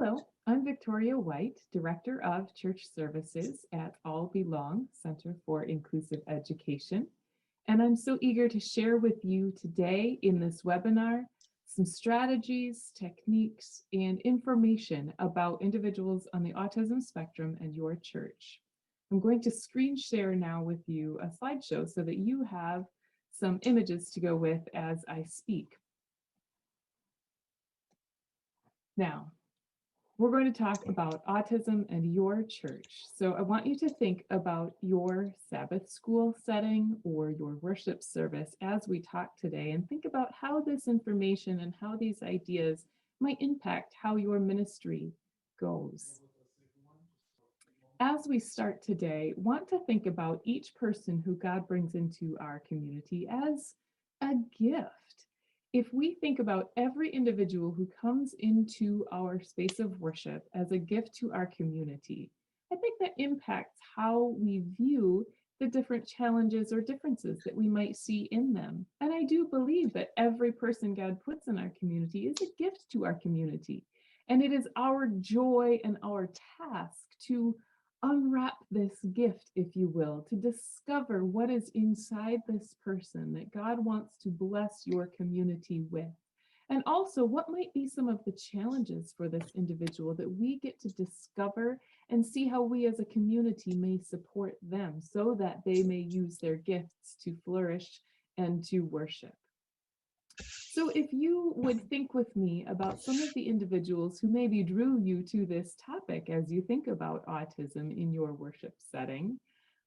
Hello, I'm Victoria White, Director of Church Services at All Belong Center for Inclusive Education. And I'm so eager to share with you today in this webinar some strategies, techniques, and information about individuals on the autism spectrum and your church. I'm going to screen share now with you a slideshow so that you have some images to go with as I speak. Now, we're going to talk about autism and your church. So I want you to think about your Sabbath school setting or your worship service as we talk today, and think about how this information and how these ideas might impact how your ministry goes. As we start today, want to think about each person who God brings into our community as a gift. If we think about every individual who comes into our space of worship as a gift to our community, I think that impacts how we view the different challenges or differences that we might see in them. And I do believe that every person God puts in our community is a gift to our community. And it is our joy and our task to unwrap this gift, if you will, to discover what is inside this person that God wants to bless your community with. And also, what might be some of the challenges for this individual that we get to discover and see how we as a community may support them so that they may use their gifts to flourish and to worship. So if you would think with me about some of the individuals who maybe drew you to this topic as you think about autism in your worship setting,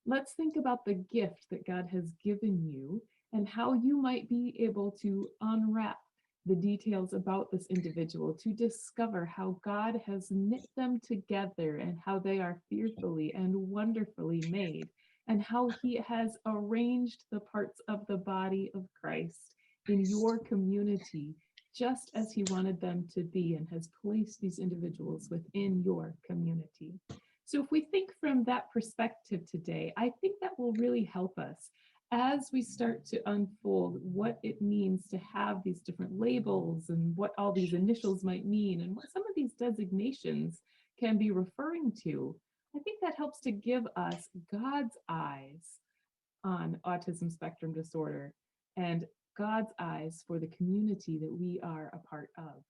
let's think about the gift that God has given you and how you might be able to unwrap the details about this individual to discover how God has knit them together and how they are fearfully and wonderfully made, and how He has arranged the parts of the body of Christ in your community, just as He wanted them to be, and has placed these individuals within your community. So if we think from that perspective today, I think that will really help us as we start to unfold what it means to have these different labels and what all these initials might mean and what some of these designations can be referring to. I think that helps to give us God's eyes on autism spectrum disorder and God's eyes for the community that we are a part of.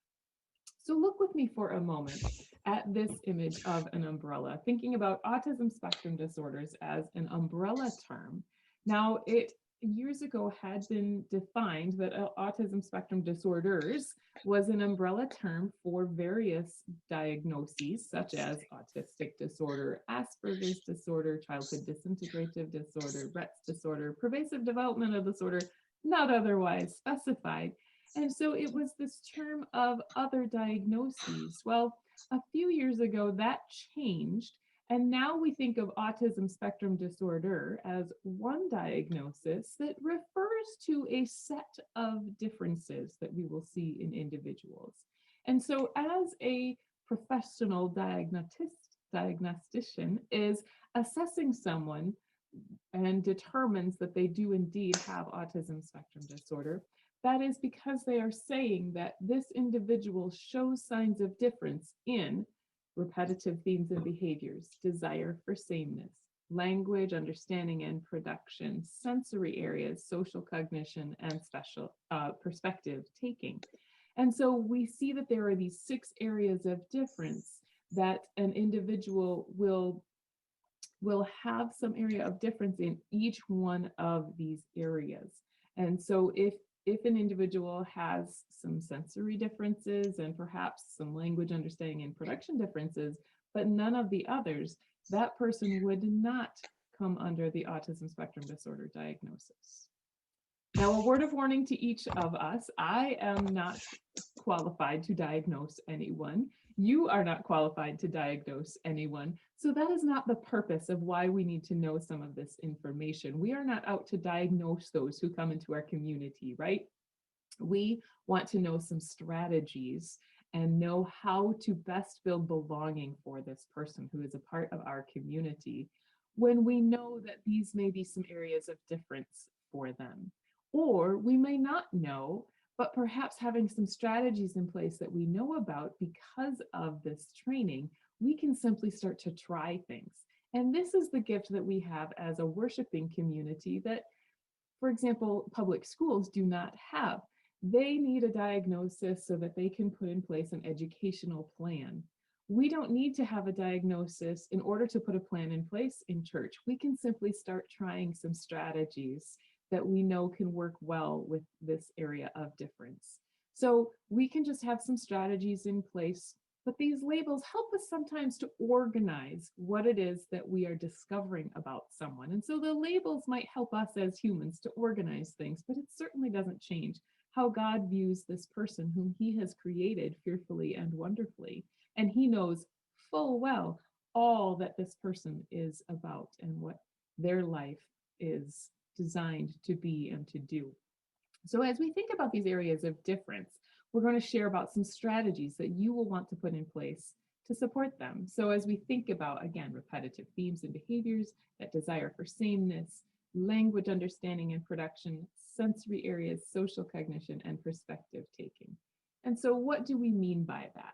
So look with me for a moment at this image of an umbrella, thinking about autism spectrum disorders as an umbrella term. Now, it years ago had been defined that autism spectrum disorders was an umbrella term for various diagnoses, such as autistic disorder, Asperger's disorder, childhood disintegrative disorder, Rett's disorder, pervasive developmental disorder, not otherwise specified. And so it was this term of other diagnoses. Well, a few years ago that changed, and now we think of autism spectrum disorder as one diagnosis that refers to a set of differences that we will see in individuals. And so as a professional diagnostician is assessing someone and determines that they do indeed have autism spectrum disorder, that is because they are saying that this individual shows signs of difference in repetitive themes and behaviors, desire for sameness, language, understanding and production, sensory areas, social cognition, and special perspective taking. And so we see that there are these 6 areas of difference that an individual will have some area of difference in each one of these areas. And so if an individual has some sensory differences and perhaps some language understanding and production differences, but none of the others, that person would not come under the autism spectrum disorder diagnosis. Now, a word of warning to each of us, I am not qualified to diagnose anyone. You are not qualified to diagnose anyone. So that is not the purpose of why we need to know some of this information. We are not out to diagnose those who come into our community, right? We want to know some strategies and know how to best build belonging for this person who is a part of our community when we know that these may be some areas of difference for them. Or we may not know, but perhaps having some strategies in place that we know about because of this training, we can simply start to try things. And this is the gift that we have as a worshiping community that, for example, public schools do not have. They need a diagnosis so that they can put in place an educational plan. We don't need to have a diagnosis in order to put a plan in place in church. We can simply start trying some strategies that we know can work well with this area of difference. So we can just have some strategies in place, but these labels help us sometimes to organize what it is that we are discovering about someone. And so the labels might help us as humans to organize things, but it certainly doesn't change how God views this person whom he has created fearfully and wonderfully. And he knows full well all that this person is about and what their life is designed to be and to do. So as we think about these areas of difference, we're going to share about some strategies that you will want to put in place to support them. So as we think about, again, repetitive themes and behaviors, that desire for sameness, language understanding and production, sensory areas, social cognition, and perspective taking. And so what do we mean by that?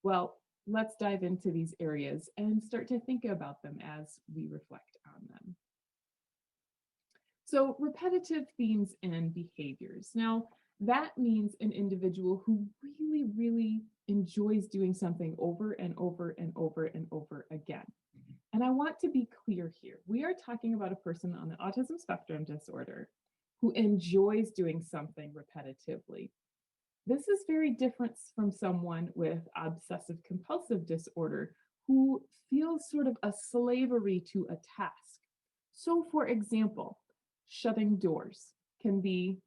Well, let's dive into these areas and start to think about them as we reflect on them. So repetitive themes and behaviors. Now, that means an individual who really, really enjoys doing something over and over and over and over again. And I want to be clear here. We are talking about a person on the autism spectrum disorder who enjoys doing something repetitively. This is very different from someone with obsessive compulsive disorder who feels sort of a slavery to a task. So for example, shutting doors can be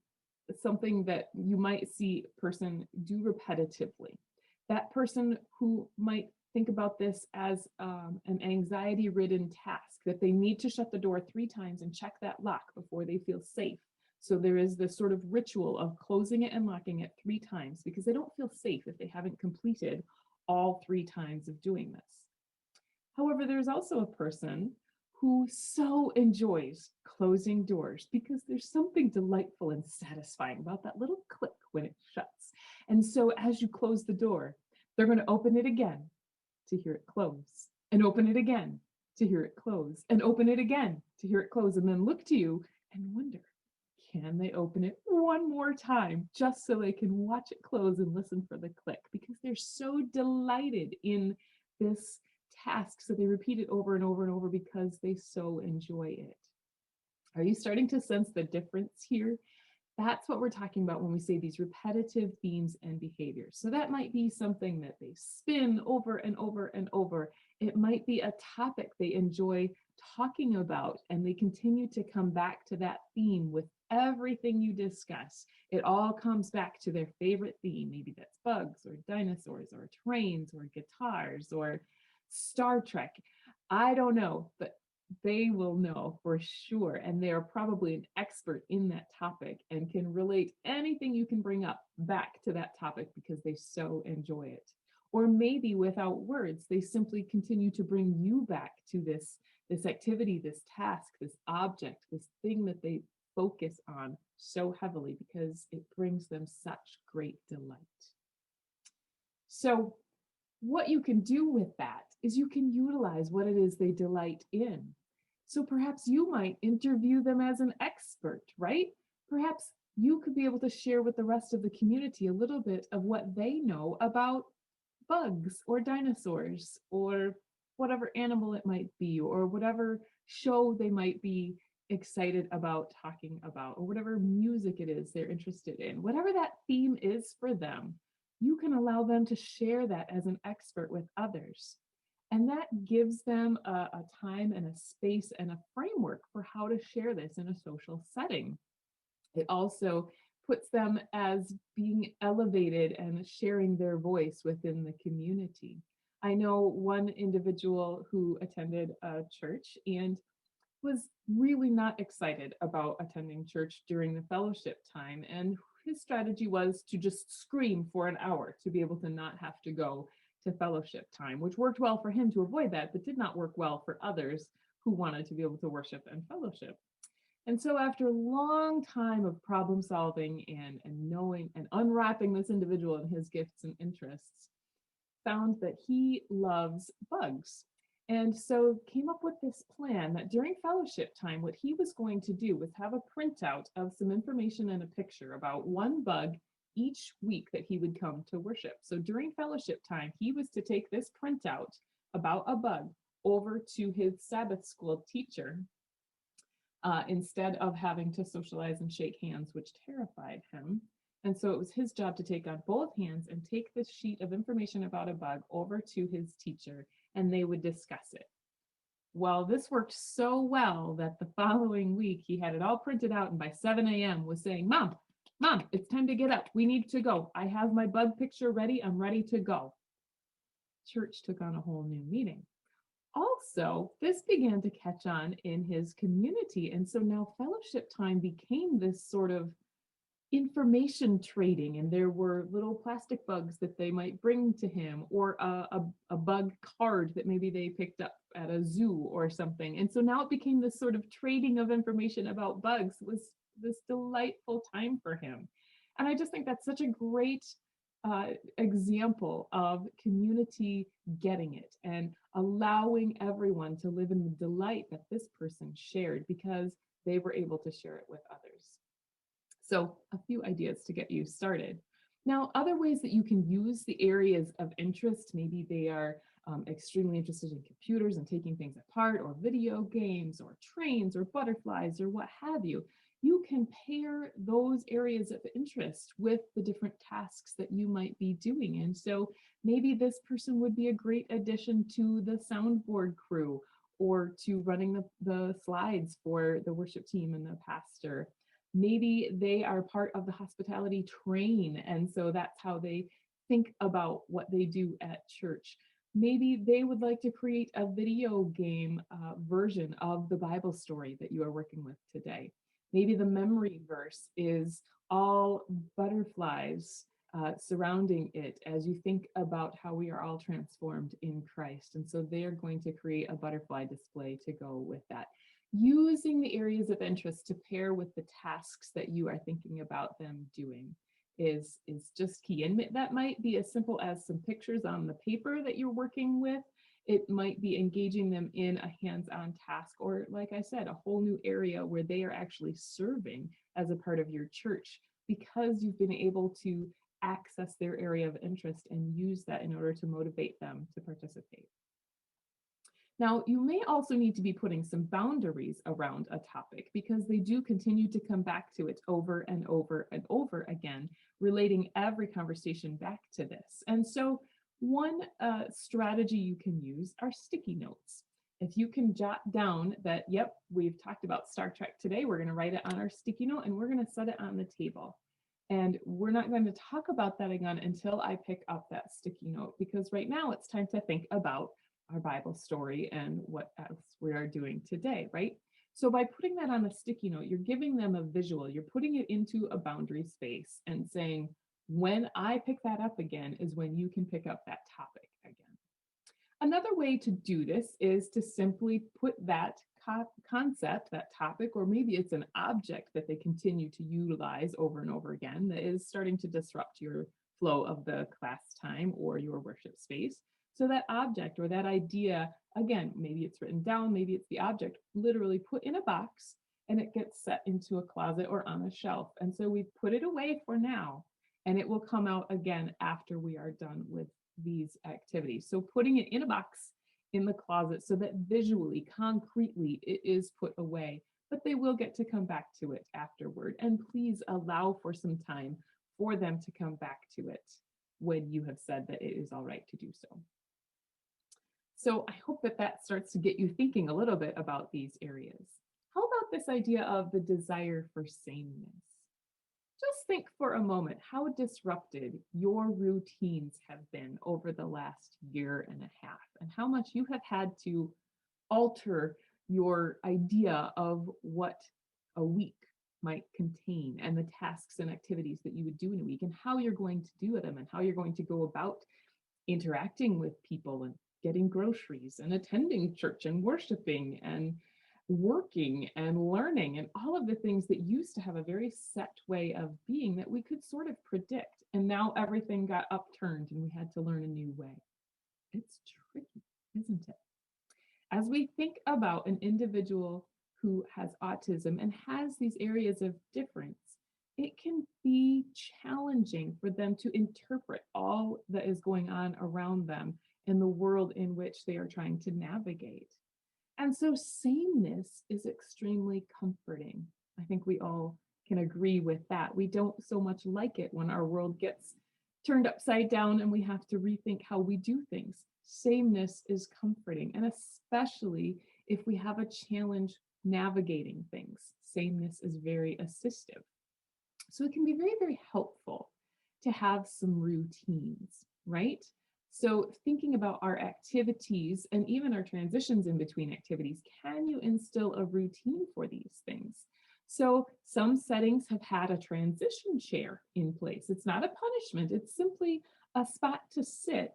something that you might see a person do repetitively. That person who might think about this as an anxiety-ridden task, that they need to shut the door 3 times and check that lock before they feel safe. So there is this sort of ritual of closing it and locking it 3 times because they don't feel safe if they haven't completed all 3 times of doing this. However, there's also a person who so enjoys closing doors because there's something delightful and satisfying about that little click when it shuts. And so as you close the door, they're going to open it again to hear it close, and open it again to hear it close, and open it again to hear it close, and then look to you and wonder, can they open it one more time just so they can watch it close and listen for the click, because they're so delighted in this task. So they repeat it over and over and over because they so enjoy it. Are you starting to sense the difference here? That's what we're talking about when we say these repetitive themes and behaviors. So that might be something that they spin over and over and over. It might be a topic they enjoy talking about, and they continue to come back to that theme with everything you discuss. It all comes back to their favorite theme. Maybe that's bugs or dinosaurs or trains or guitars or Star Trek. I don't know, but they will know for sure. And they are probably an expert in that topic and can relate anything you can bring up back to that topic because they so enjoy it. Or maybe without words, they simply continue to bring you back to this activity, this task, this object, this thing that they focus on so heavily because it brings them such great delight. So what you can do with that is you can utilize what it is they delight in. So perhaps you might interview them as an expert, right? Perhaps you could be able to share with the rest of the community a little bit of what they know about bugs or dinosaurs or whatever animal it might be, or whatever show they might be excited about talking about, or whatever music it is they're interested in. Whatever that theme is for them, you can allow them to share that as an expert with others. And that gives them a time and a space and a framework for how to share this in a social setting. It also puts them as being elevated and sharing their voice within the community. I know one individual who attended a church and was really not excited about attending church during the fellowship time. And his strategy was to just scream for an hour to be able to not have to go to fellowship time, which worked well for him to avoid that, but did not work well for others who wanted to be able to worship and fellowship. And so after a long time of problem solving and knowing and unwrapping this individual and his gifts and interests, found that he loves bugs. And so came up with this plan that during fellowship time, what he was going to do was have a printout of some information and a picture about one bug each week that he would come to worship. So during fellowship time, he was to take this printout about a bug over to his Sabbath school teacher instead of having to socialize and shake hands, which terrified him. And so it was his job to take on both hands and take this sheet of information about a bug over to his teacher, and they would discuss it. Well, this worked so well that the following week he had it all printed out, and by 7 a.m. was saying, Mom, it's time to get up. We need to go. I have my bug picture ready. I'm ready to go. Church took on a whole new meaning. Also, this began to catch on in his community. And so now fellowship time became this sort of information trading, and there were little plastic bugs that they might bring to him, or a bug card that maybe they picked up at a zoo or something. And so now it became this sort of trading of information about bugs. Was this delightful time for him. And I just think that's such a great example of community getting it and allowing everyone to live in the delight that this person shared because they were able to share it with others. So a few ideas to get you started. Now, other ways that you can use the areas of interest, maybe they are extremely interested in computers and taking things apart, or video games, or trains, or butterflies, or what have you. You can pair those areas of interest with the different tasks that you might be doing. And so maybe this person would be a great addition to the soundboard crew, or to running the slides for the worship team and the pastor. Maybe they are part of the hospitality train, and so that's how they think about what they do at church. Maybe they would like to create a video game version of the Bible story that you are working with today. Maybe the memory verse is all butterflies surrounding it as you think about how we are all transformed in Christ. And so they are going to create a butterfly display to go with that. Using the areas of interest to pair with the tasks that you are thinking about them doing is just key. And that might be as simple as some pictures on the paper that you're working with. It might be engaging them in a hands-on task, or like I said, a whole new area where they are actually serving as a part of your church because you've been able to access their area of interest and use that in order to motivate them to participate. Now, you may also need to be putting some boundaries around a topic because they do continue to come back to it over and over and over again, relating every conversation back to this. And so one strategy you can use are sticky notes. If you can jot down that, yep, we've talked about Star Trek today, we're going to write it on our sticky note and we're going to set it on the table. And we're not going to talk about that again until I pick up that sticky note, because right now it's time to think about our Bible story and what else we are doing today, right? So by putting that on a sticky note, you're giving them a visual, you're putting it into a boundary space and saying, when I pick that up again is when you can pick up that topic again. Another way to do this is to simply put that concept, that topic, or maybe it's an object that they continue to utilize over and over again that is starting to disrupt your flow of the class time or your worship space. So that object or that idea, again, maybe it's written down, maybe it's the object, literally put in a box and it gets set into a closet or on a shelf. And so we put it away for now, and it will come out again after we are done with these activities. So putting it in a box in the closet so that visually, concretely, it is put away, but they will get to come back to it afterward. And please allow for some time for them to come back to it when you have said that it is all right to do so. So I hope that that starts to get you thinking a little bit about these areas. How about this idea of the desire for sameness? Just think for a moment how disrupted your routines have been over the last year and a half, and how much you have had to alter your idea of what a week might contain and the tasks and activities that you would do in a week, and how you're going to do them, and how you're going to go about interacting with people and getting groceries and attending church and worshiping and working and learning and all of the things that used to have a very set way of being that we could sort of predict. And now everything got upturned and we had to learn a new way. It's tricky, isn't it? As we think about an individual who has autism and has these areas of difference, it can be challenging for them to interpret all that is going on around them in the world in which they are trying to navigate. And so sameness is extremely comforting. I think we all can agree with that. We don't so much like it when our world gets turned upside down and we have to rethink how we do things. Sameness is comforting, and especially if we have a challenge navigating things, sameness is very assistive. So it can be very, very helpful to have some routines, right? So thinking about our activities and even our transitions in between activities, can you instill a routine for these things? So some settings have had a transition chair in place. It's not a punishment, it's simply a spot to sit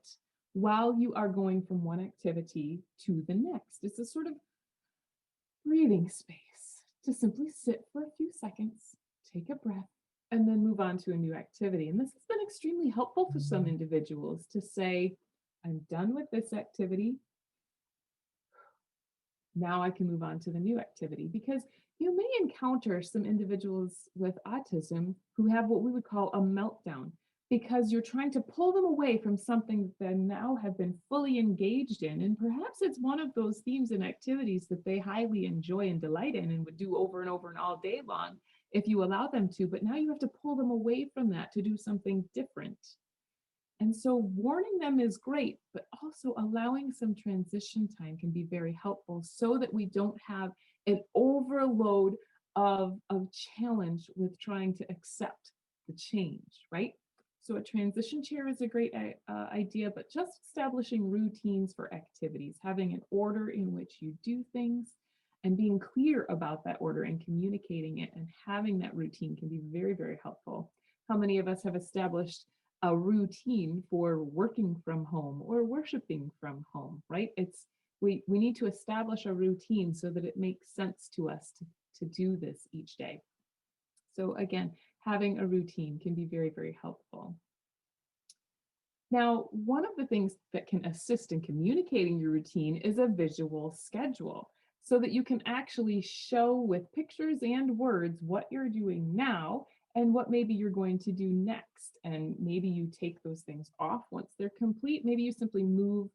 while you are going from one activity to the next. It's a sort of breathing space to simply sit for a few seconds, take a breath, and then move on to a new activity. And this has been extremely helpful for some individuals to say, I'm done with this activity. Now I can move on to the new activity, because you may encounter some individuals with autism who have what we would call a meltdown, because you're trying to pull them away from something that they now have been fully engaged in. And perhaps it's one of those themes and activities that they highly enjoy and delight in and would do over and over and all day long if you allow them to, but now you have to pull them away from that to do something different. And so warning them is great, but also allowing some transition time can be very helpful so that we don't have an overload of challenge with trying to accept the change, right? So a transition chair is a great idea, but just establishing routines for activities, having an order in which you do things, and being clear about that order and communicating it and having that routine can be very, very helpful. How many of us have established a routine for working from home or worshiping from home, right? We need to establish a routine so that it makes sense to us to do this each day. So again, having a routine can be very, very helpful. Now, one of the things that can assist in communicating your routine is a visual schedule, so that you can actually show with pictures and words what you're doing now and what maybe you're going to do next. And maybe you take those things off once they're complete. Maybe you simply move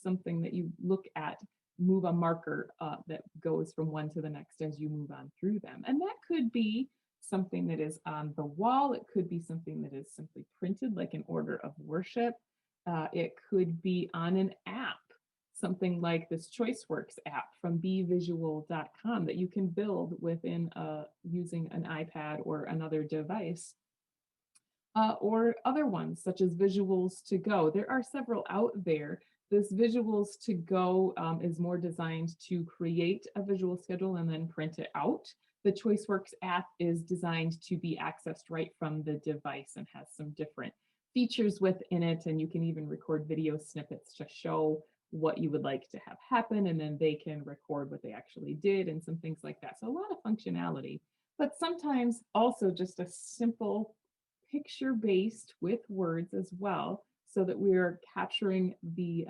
something that you look at, move a marker that goes from one to the next as you move on through them. And that could be something that is on the wall. It could be something that is simply printed, like an order of worship. It could be on an app, something like this ChoiceWorks app from bevisual.com that you can build within using an iPad or another device, or other ones such as Visuals to Go. There are several out there. This Visuals to Go is more designed to create a visual schedule and then print it out. The ChoiceWorks app is designed to be accessed right from the device and has some different features within it, and you can even record video snippets to show what you would like to have happen, and then they can record what they actually did and some things like that. So a lot of functionality, but sometimes also just a simple picture based with words as well, so that we're capturing the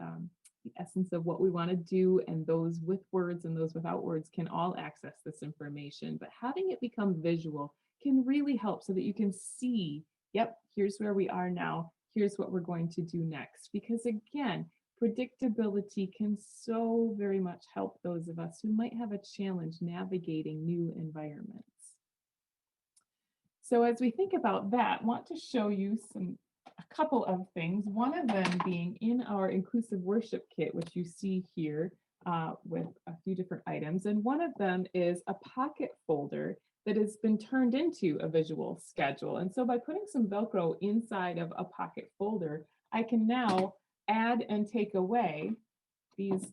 essence of what we want to do, and those with words and those without words can all access this information. But having it become visual can really help so that you can see, yep, here's where we are now, here's what we're going to do next. Because again, predictability can so very much help those of us who might have a challenge navigating new environments. So as we think about that, I want to show you a couple of things, one of them being in our inclusive worship kit, which you see here with a few different items. And one of them is a pocket folder that has been turned into a visual schedule. And so by putting some Velcro inside of a pocket folder, I can now add and take away these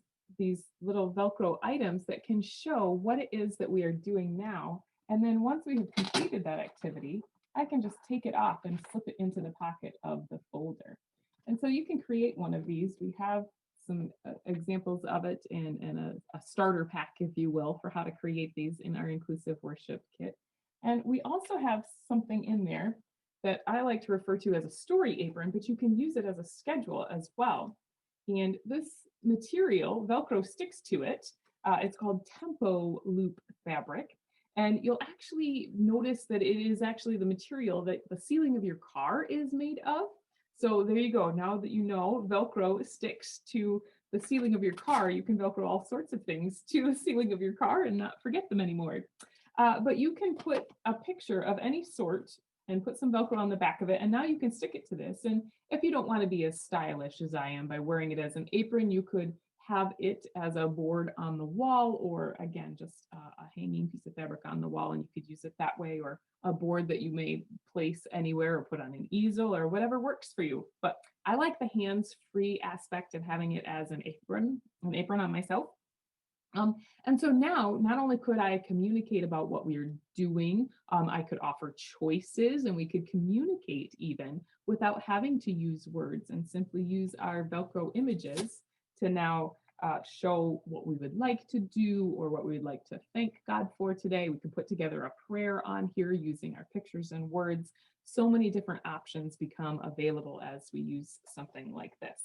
little Velcro items that can show what it is that we are doing now. And then once we have completed that activity, I can just take it off and slip it into the pocket of the folder. And so you can create one of these. We have examples of it and a starter pack, if you will, for how to create these in our inclusive worship kit. And we also have something in there that I like to refer to as a story apron, but you can use it as a schedule as well. And this material, Velcro sticks to it. It's called Tempo Loop fabric. And you'll actually notice that it is actually the material that the ceiling of your car is made of. So there you go. Now that you know Velcro sticks to the ceiling of your car, you can Velcro all sorts of things to the ceiling of your car and not forget them anymore. But you can put a picture of any sort and put some Velcro on the back of it. And now you can stick it to this. And if you don't want to be as stylish as I am by wearing it as an apron, you could have it as a board on the wall, or again, just a hanging piece of fabric on the wall, and you could use it that way, or a board that you may place anywhere or put on an easel or whatever works for you. But I like the hands-free aspect of having it as an apron on myself. And so now, not only could I communicate about what we are doing, I could offer choices, and we could communicate even without having to use words, and simply use our Velcro images to now show what we would like to do or what we would like to thank God for today. We can put together a prayer on here using our pictures and words. So many different options become available as we use something like this.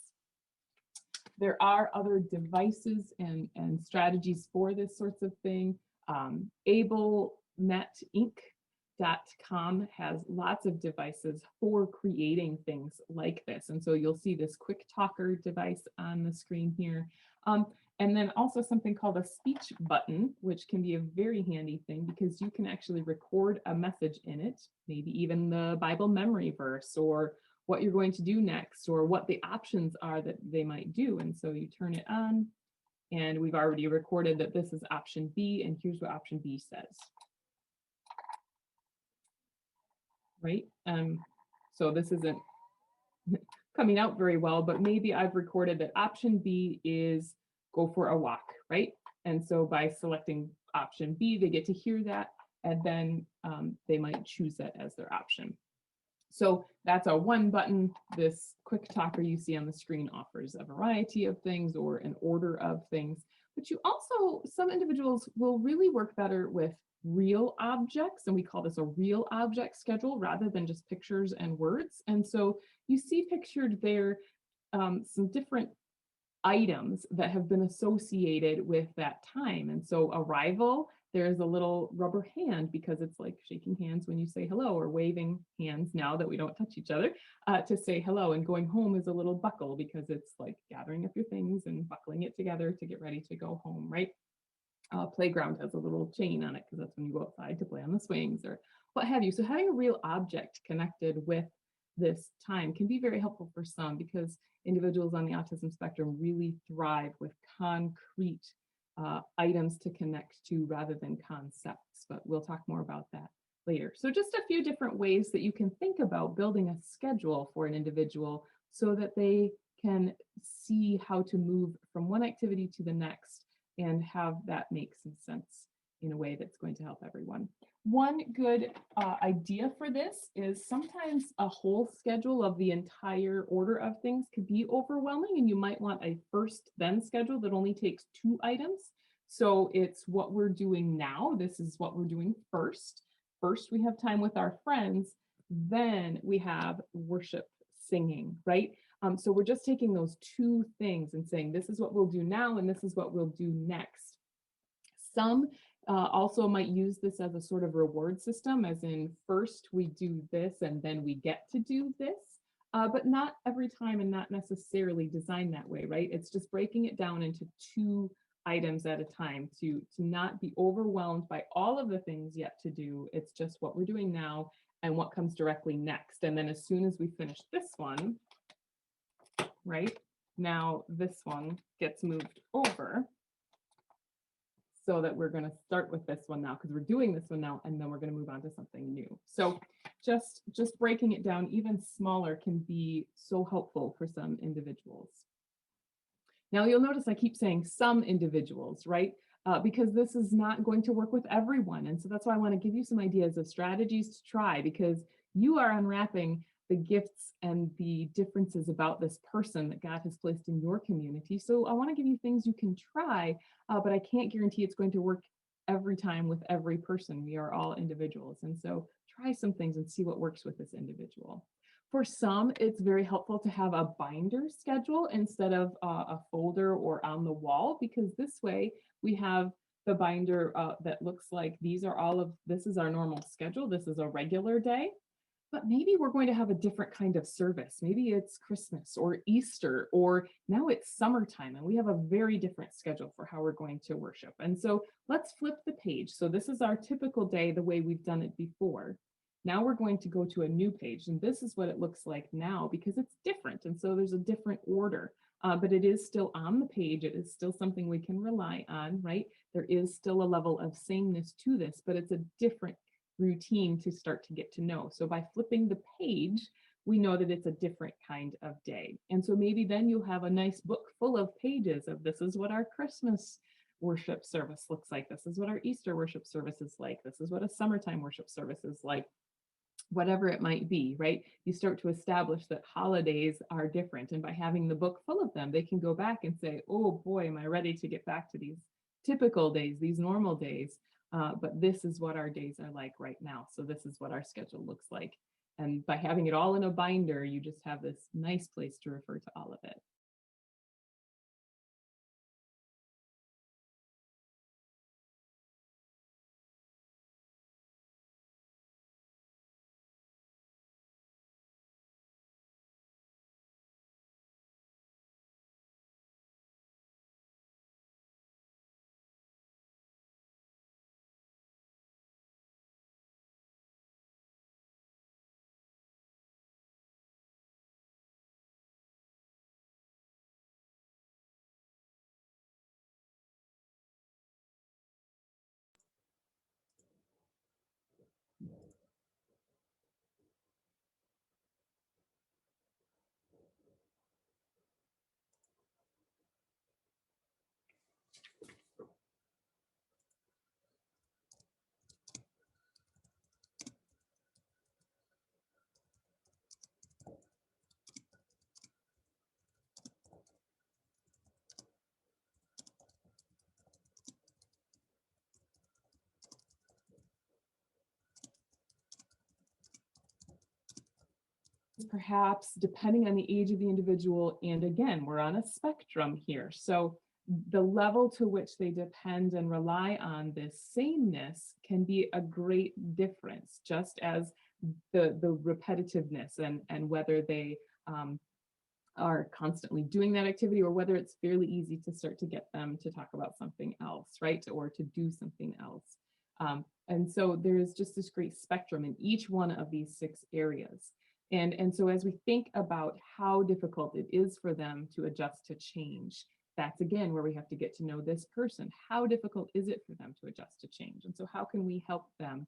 There are other devices and strategies for this sorts of thing. AbleNetInc.com has lots of devices for creating things like this. And so you'll see this quick talker device on the screen here. And then also something called a speech button, which can be a very handy thing because you can actually record a message in it, maybe even the Bible memory verse or what you're going to do next or what the options are that they might do. And so you turn it on, and we've already recorded that this is option B, and here's what option B says. Right? So this isn't coming out very well, but maybe I've recorded that option B is go for a walk, right? And so by selecting option B, they get to hear that, and then they might choose that as their option. So that's a one button. This quick talker you see on the screen offers a variety of things or an order of things, but you also, some individuals will really work better with real objects, and we call this a real object schedule rather than just pictures and words. And so you see pictured there some different items that have been associated with that time. And so arrival, there's a little rubber hand because it's like shaking hands when you say hello, or waving hands now that we don't touch each other to say hello. And going home is a little buckle because it's like gathering up your things and buckling it together to get ready to go home, right? Playground has a little chain on it because that's when you go outside to play on the swings or what have you. So having a real object connected with this time can be very helpful for some, because individuals on the autism spectrum really thrive with concrete items to connect to rather than concepts, but we'll talk more about that later. So just a few different ways that you can think about building a schedule for an individual so that they can see how to move from one activity to the next and have that make some sense in a way that's going to help everyone. One good idea for this is sometimes a whole schedule of the entire order of things could be overwhelming, and you might want a first then schedule that only takes 2 items. So it's what we're doing now. This is what we're doing first. First, we have time with our friends. Then we have worship singing, right? So we're just taking those 2 things and saying, this is what we'll do now, and this is what we'll do next. Some also might use this as a sort of reward system, as in first we do this and then we get to do this, but not every time and not necessarily designed that way, right? It's just breaking it down into 2 items at a time to not be overwhelmed by all of the things yet to do. It's just what we're doing now and what comes directly next. And then as soon as we finish this one, right, now this one gets moved over, so that we're going to start with this one now because we're doing this one now, and then we're going to move on to something new. So just breaking it down even smaller can be so helpful for some individuals. Now you'll notice I keep saying some individuals, right? Because this is not going to work with everyone. And so that's why I want to give you some ideas of strategies to try, because you are unwrapping the gifts and the differences about this person that God has placed in your community. So I want to give you things you can try, but I can't guarantee it's going to work every time with every person. We are all individuals. And so try some things and see what works with this individual. For some, it's very helpful to have a binder schedule instead of a folder or on the wall, because this way we have the binder that looks like this is our normal schedule. This is a regular day. But maybe we're going to have a different kind of service. Maybe it's Christmas or Easter, or now it's summertime and we have a very different schedule for how we're going to worship. And so let's flip the page. So this is our typical day, the way we've done it before. Now we're going to go to a new page, and this is what it looks like now because it's different. And so there's a different order, but it is still on the page. It is still something we can rely on, right? There is still a level of sameness to this, but it's a different routine to start to get to know. So by flipping the page, we know that it's a different kind of day. And so maybe then you'll have a nice book full of pages of this is what our Christmas worship service looks like. This is what our Easter worship service is like. This is what a summertime worship service is like. Whatever it might be, right? You start to establish that holidays are different. And by having the book full of them, they can go back and say, oh boy, am I ready to get back to these typical days, these normal days. But this is what our days are like right now. So this is what our schedule looks like. And by having it all in a binder, you just have this nice place to refer to all of it. Perhaps depending on the age of the individual, and again, we're on a spectrum here. So the level to which they depend and rely on this sameness can be a great difference, just as the repetitiveness and whether they are constantly doing that activity or whether it's fairly easy to start to get them to talk about something else, right? Or to do something else. And so there's just this great spectrum in each one of these 6 areas. And so as we think about how difficult it is for them to adjust to change, that's again where we have to get to know this person. How difficult is it for them to adjust to change? And so how can we help them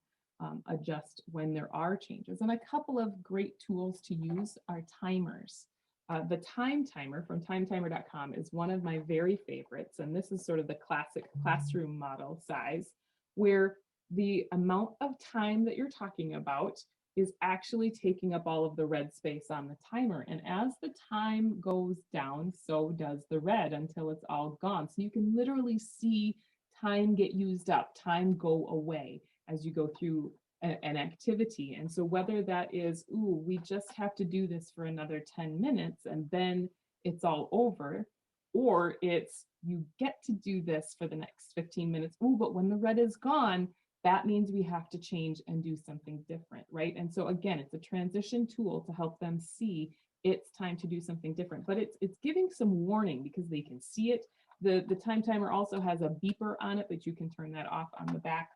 adjust when there are changes? And a couple of great tools to use are timers. The time timer from timetimer.com is one of my very favorites. And this is sort of the classic classroom model size, where the amount of time that you're talking about is actually taking up all of the red space on the timer. And as the time goes down, so does the red until it's all gone. So you can literally see time get used up, time go away as you go through an activity. And so whether that is, ooh, we just have to do this for another 10 minutes and then it's all over, or it's you get to do this for the next 15 minutes. Ooh, but when the red is gone, that means we have to change and do something different, right? And so again, it's a transition tool to help them see it's time to do something different, but it's giving some warning because they can see it. The time timer also has a beeper on it, but you can turn that off on the back,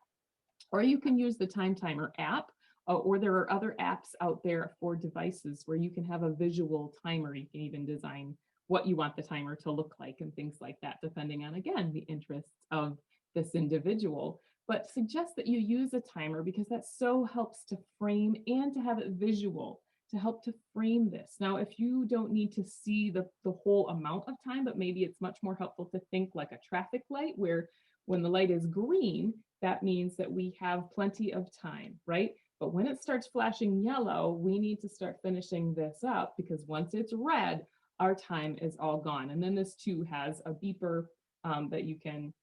or you can use the time timer app, or there are other apps out there for devices where you can have a visual timer. You can even design what you want the timer to look like and things like that, depending on, again, the interests of this individual. But suggest that you use a timer because that so helps to frame and to have it visual to help to frame this. Now, if you don't need to see the whole amount of time, but maybe it's much more helpful to think like a traffic light, where when the light is green, that means that we have plenty of time, right? But when it starts flashing yellow, we need to start finishing this up, because once it's red, our time is all gone. And then this too has a beeper that you can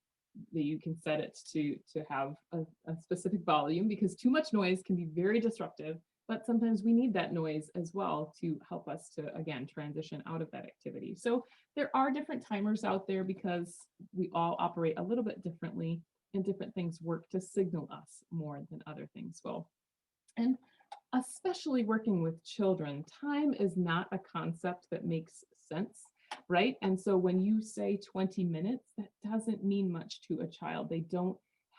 set it to have a specific volume, because too much noise can be very disruptive. But sometimes we need that noise as well to help us to, again, transition out of that activity. So there are different timers out there because we all operate a little bit differently, and different things work to signal us more than other things will. And especially working with children, time is not a concept that makes sense, right? And so when you say 20 minutes, that doesn't mean much to a child. They don't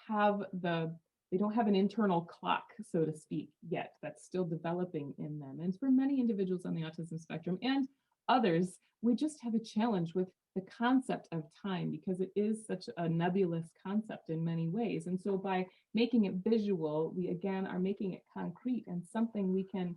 have an internal clock, so to speak, yet. That's still developing in them. And for many individuals on the autism spectrum and others, we just have a challenge with the concept of time, because it is such a nebulous concept in many ways. And so by making it visual, we again are making it concrete and something we can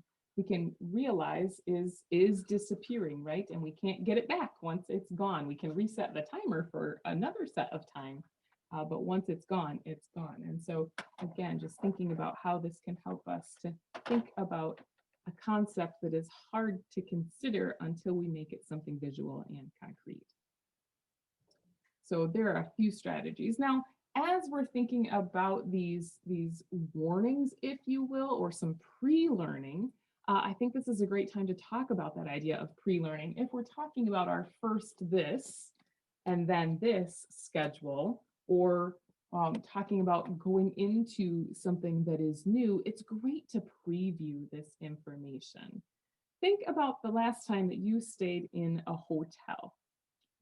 realize is disappearing, right? And we can't get it back once it's gone. We can reset the timer for another set of time, but once it's gone, it's gone. And so again, just thinking about how this can help us to think about a concept that is hard to consider until we make it something visual and concrete. So there are a few strategies. Now, as we're thinking about these warnings, if you will, or some pre-learning, I think this is a great time to talk about that idea of pre-learning. If we're talking about our first this and then this schedule, or talking about going into something that is new, it's great to preview this information. Think about the last time that you stayed in a hotel.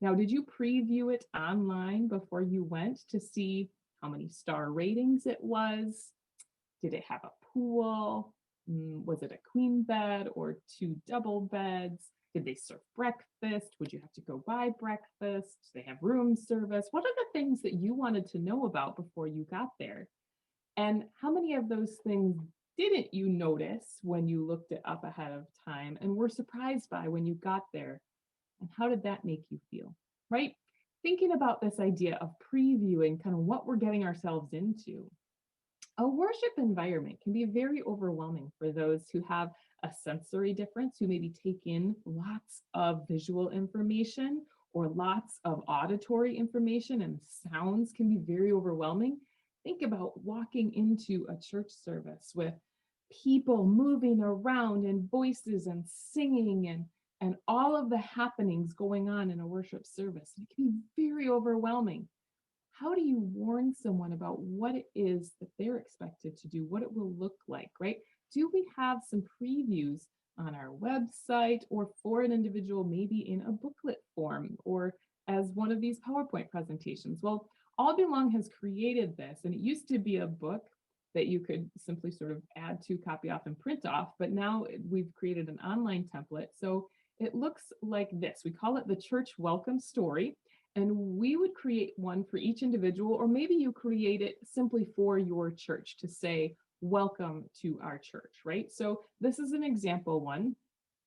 Now, did you preview it online before you went to see how many star ratings it was? Did it have a pool? Was it a queen bed or 2 double beds? Did they serve breakfast? Would you have to go buy breakfast? Do they have room service? What are the things that you wanted to know about before you got there? And how many of those things didn't you notice when you looked it up ahead of time and were surprised by when you got there? And how did that make you feel, right? Thinking about this idea of previewing kind of what we're getting ourselves into. A worship environment can be very overwhelming for those who have a sensory difference, who maybe take in lots of visual information or lots of auditory information, and sounds can be very overwhelming. Think about walking into a church service with people moving around and voices and singing and all of the happenings going on in a worship service. It can be very overwhelming. How do you warn someone about what it is that they're expected to do, what it will look like, right? Do we have some previews on our website, or for an individual, maybe in a booklet form or as one of these PowerPoint presentations? Well, All Belong has created this, and it used to be a book that you could simply sort of add to, copy off, and print off, but now we've created an online template. So it looks like this. We call it the Church Welcome Story. And we would create one for each individual, or maybe you create it simply for your church to say, welcome to our church, right? So this is an example one,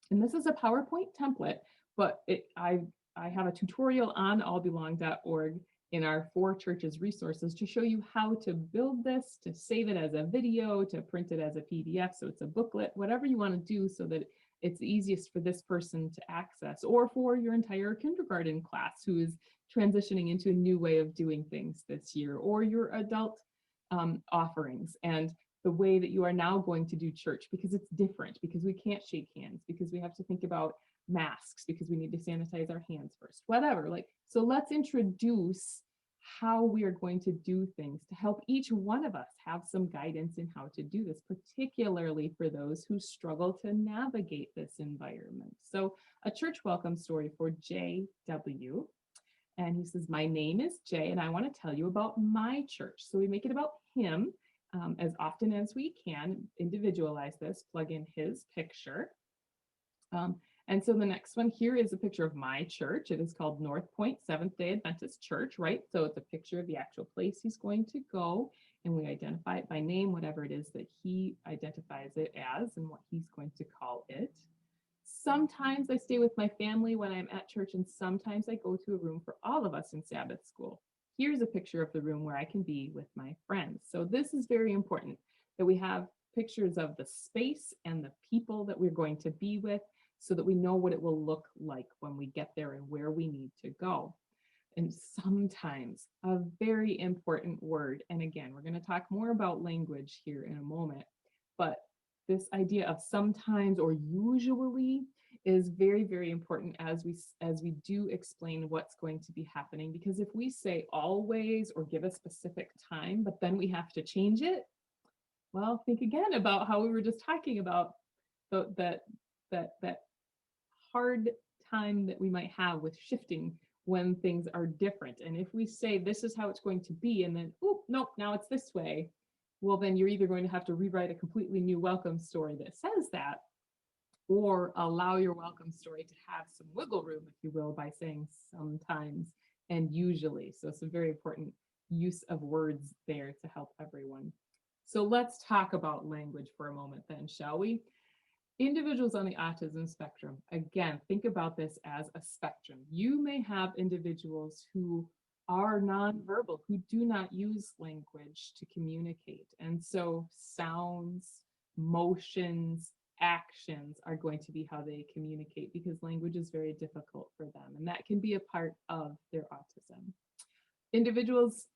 and this is a PowerPoint template, but I have a tutorial on allbelong.org in our For Churches resources to show you how to build this, to save it as a video, to print it as a PDF, so it's a booklet, whatever you want to do so that it's easiest for this person to access, or for your entire kindergarten class who is transitioning into a new way of doing things this year, or your adult offerings and the way that you are now going to do church, because it's different, because we can't shake hands, because we have to think about masks, because we need to sanitize our hands first, whatever. Like, so let's introduce how we are going to do things to help each one of us have some guidance in how to do this, particularly for those who struggle to navigate this environment. So a church welcome story for JW. And he says, my name is Jay, and I want to tell you about my church. So we make it about him as often as we can, individualize this, plug in his picture. And so the next one here is a picture of my church. It is called North Point Seventh-day Adventist Church, right? So it's a picture of the actual place he's going to go, and we identify it by name, whatever it is that he identifies it as and what he's going to call it. Sometimes I stay with my family when I'm at church, and sometimes I go to a room for all of us in Sabbath school. Here's a picture of the room where I can be with my friends. So this is very important, that we have pictures of the space and the people that we're going to be with so that we know what it will look like when we get there and where we need to go. And sometimes a very important word, and again, we're going to talk more about language here in a moment, but this idea of sometimes or usually is very, very important as we do explain what's going to be happening. Because if we say always or give a specific time, but then we have to change it, well, think again about how we were just talking about that hard time that we might have with shifting when things are different. And if we say this is how it's going to be, and then, oh, nope, now it's this way, well, then you're either going to have to rewrite a completely new welcome story that says that, or allow your welcome story to have some wiggle room, if you will, by saying sometimes and usually. So some very important use of words there to help everyone. So let's talk about language for a moment then, shall we? Individuals on the autism spectrum, again, think about this as a spectrum. You may have individuals who are nonverbal, who do not use language to communicate. And so sounds, motions, actions are going to be how they communicate, because language is very difficult for them. And that can be a part of their autism. Individuals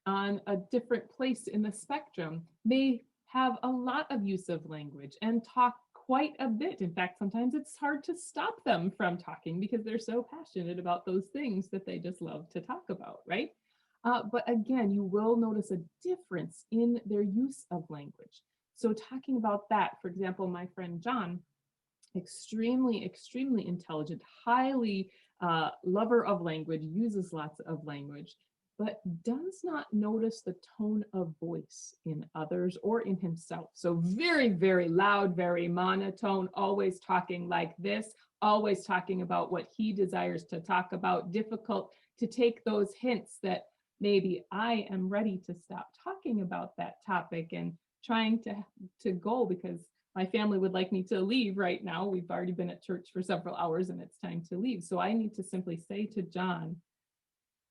on a different place in the spectrum may have a lot of use of language and talk quite a bit. In fact, sometimes it's hard to stop them from talking because they're so passionate about those things that they just love to talk about, right? But again, you will notice a difference in their use of language. So talking about that, for example, my friend John, extremely, extremely intelligent, highly lover of language, uses lots of language, but does not notice the tone of voice in others or in himself. So very, very loud, very monotone, always talking like this, always talking about what he desires to talk about, difficult to take those hints that maybe I am ready to stop talking about that topic and trying to go, because my family would like me to leave right now. We've already been at church for several hours and it's time to leave. So I need to simply say to John,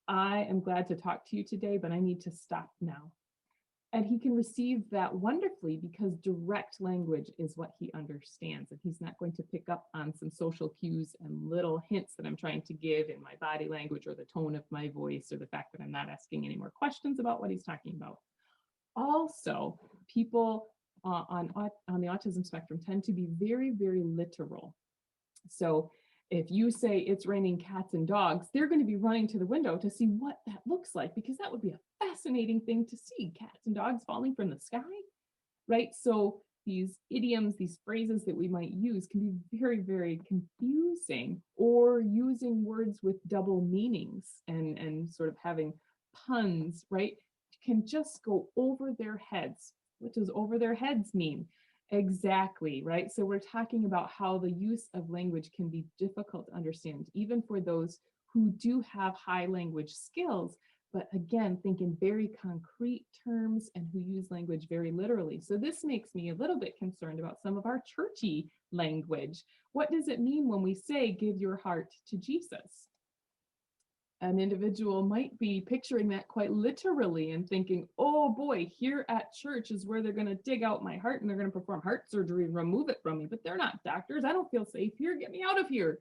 I am glad to talk to you today, but I need to stop now. And he can receive that wonderfully because direct language is what he understands. And he's not going to pick up on some social cues and little hints that I'm trying to give in my body language or the tone of my voice or the fact that I'm not asking any more questions about what he's talking about. Also, people on the autism spectrum tend to be very, very literal. So if you say it's raining cats and dogs, they're going to be running to the window to see what that looks like, because that would be a fascinating thing to see, cats and dogs falling from the sky, right? So these idioms, these phrases that we might use can be very, very confusing, or using words with double meanings and sort of having puns, right? Can just go over their heads. What does over their heads mean? Exactly, right? So we're talking about how the use of language can be difficult to understand, even for those who do have high language skills, but again, think in very concrete terms and who use language very literally. So this makes me a little bit concerned about some of our churchy language. What does it mean when we say, give your heart to Jesus? An individual might be picturing that quite literally and thinking, oh boy, here at church is where they're going to dig out my heart and they're going to perform heart surgery and remove it from me, but they're not doctors. I don't feel safe here. Get me out of here,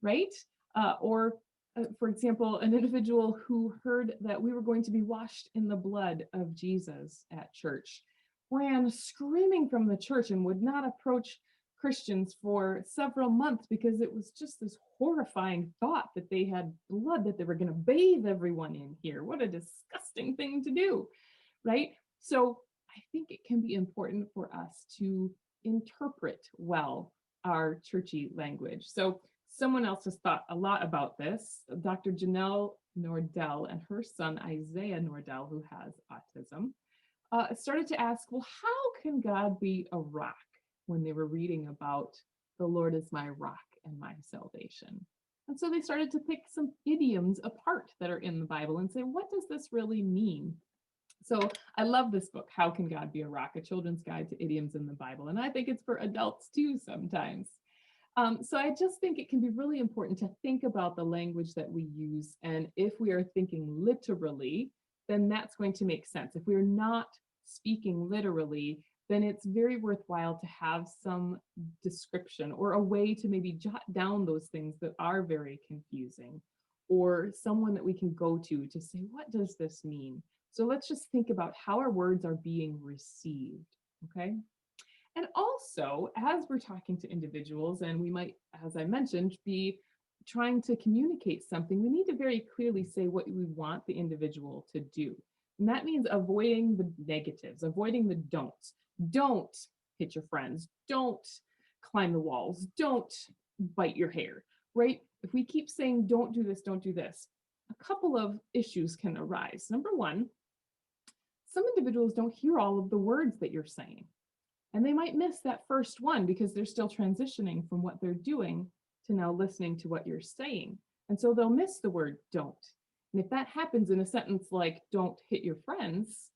right? For example, an individual who heard that we were going to be washed in the blood of Jesus at church ran screaming from the church and would not approach Christians for several months because it was just this horrifying thought that they had blood that they were going to bathe everyone in here. What a disgusting thing to do, right? So I think it can be important for us to interpret well our churchy language. So someone else has thought a lot about this. Dr. Janelle Nordell and her son Isaiah Nordell, who has autism, started to ask, well, how can God be a rock, when they were reading about the Lord is my rock and my salvation? And so they started to pick some idioms apart that are in the Bible and say, what does this really mean? So I love this book, How Can God Be a Rock? A Children's Guide to Idioms in the Bible. And I think it's for adults too sometimes. So I just think it can be really important to think about the language that we use. And if we are thinking literally, then that's going to make sense. If we're not speaking literally, then it's very worthwhile to have some description or a way to maybe jot down those things that are very confusing, or someone that we can go to say, what does this mean? So let's just think about how our words are being received, okay? And also, as we're talking to individuals, and we might, as I mentioned, be trying to communicate something, we need to very clearly say what we want the individual to do. And that means avoiding the negatives, avoiding the don'ts. Don't hit your friends. Don't climb the walls. Don't bite your hair, right? If we keep saying, don't do this, a couple of issues can arise. Number one, some individuals don't hear all of the words that you're saying. And they might miss that first one because they're still transitioning from what they're doing to now listening to what you're saying. And so they'll miss the word don't. And if that happens in a sentence like, don't hit your friends,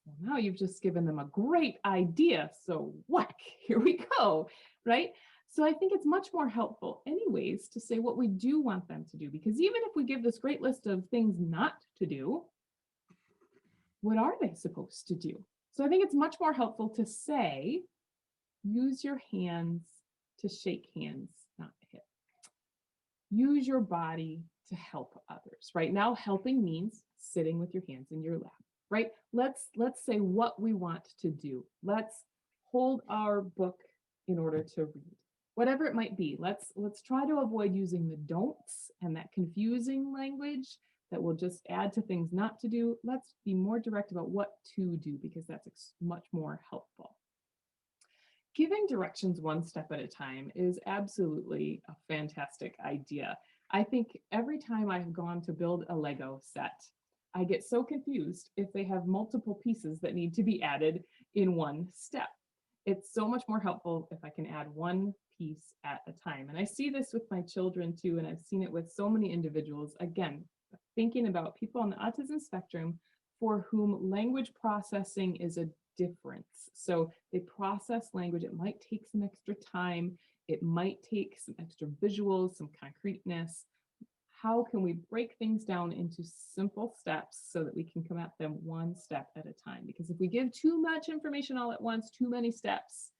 well, now you've just given them a great idea. So whack, here we go, right? So I think it's much more helpful anyways to say what we do want them to do, because even if we give this great list of things not to do, what are they supposed to do? So I think it's much more helpful to say, use your hands to shake hands, not hit. Use your body to help others. Right now, helping means sitting with your hands in your lap, right? Let's say what we want to do. Let's hold our book in order to read. Whatever it might be, let's try to avoid using the don'ts and that confusing language that will just add to things not to do. Let's be more direct about what to do, because that's much more helpful. Giving directions one step at a time is absolutely a fantastic idea. I think every time I've gone to build a Lego set, I get so confused if they have multiple pieces that need to be added in one step. It's so much more helpful if I can add one piece at a time. And I see this with my children too, and I've seen it with so many individuals. Again, thinking about people on the autism spectrum for whom language processing is a difference. So they process language. It might take some extra time. It might take some extra visuals, some concreteness. How can we break things down into simple steps so that we can come at them one step at a time? Because if we give too much information all at once, too many steps,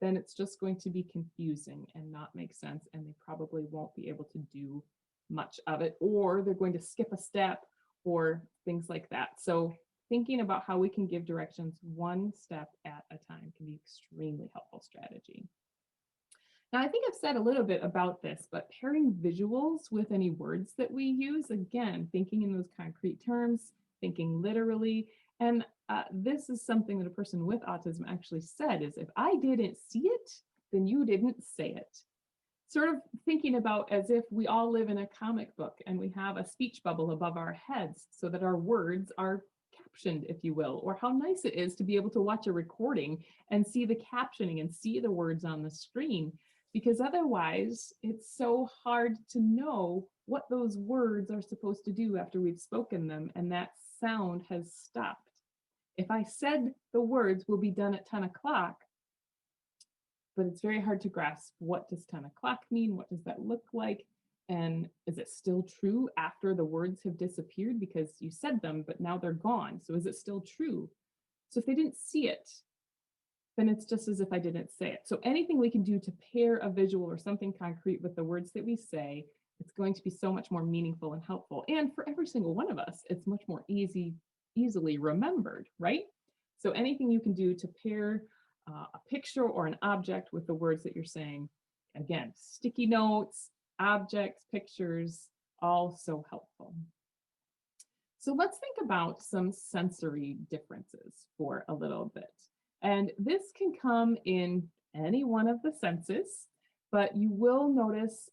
then it's just going to be confusing and not make sense, and they probably won't be able to do much of it, or they're going to skip a step or things like that. So thinking about how we can give directions one step at a time can be an extremely helpful strategy. Now, I think I've said a little bit about this, but pairing visuals with any words that we use, again, thinking in those concrete terms, thinking literally. And this is something that a person with autism actually said, is if I didn't see it, then you didn't say it. Sort of thinking about as if we all live in a comic book and we have a speech bubble above our heads so that our words are captioned, if you will, or how nice it is to be able to watch a recording and see the captioning and see the words on the screen, because otherwise it's so hard to know what those words are supposed to do after we've spoken them and that sound has stopped. If I said the words will be done at 10 o'clock, but it's very hard to grasp, what does 10 o'clock mean? What does that look like? And is it still true after the words have disappeared because you said them, but now they're gone? So is it still true? So if they didn't see it, then it's just as if I didn't say it. So anything we can do to pair a visual or something concrete with the words that we say, it's going to be so much more meaningful and helpful. And for every single one of us, it's much more easily remembered, right? So anything you can do to pair a picture or an object with the words that you're saying, again, sticky notes, objects, pictures, all so helpful. So let's think about some sensory differences for a little bit. And this can come in any one of the senses, but you will notice,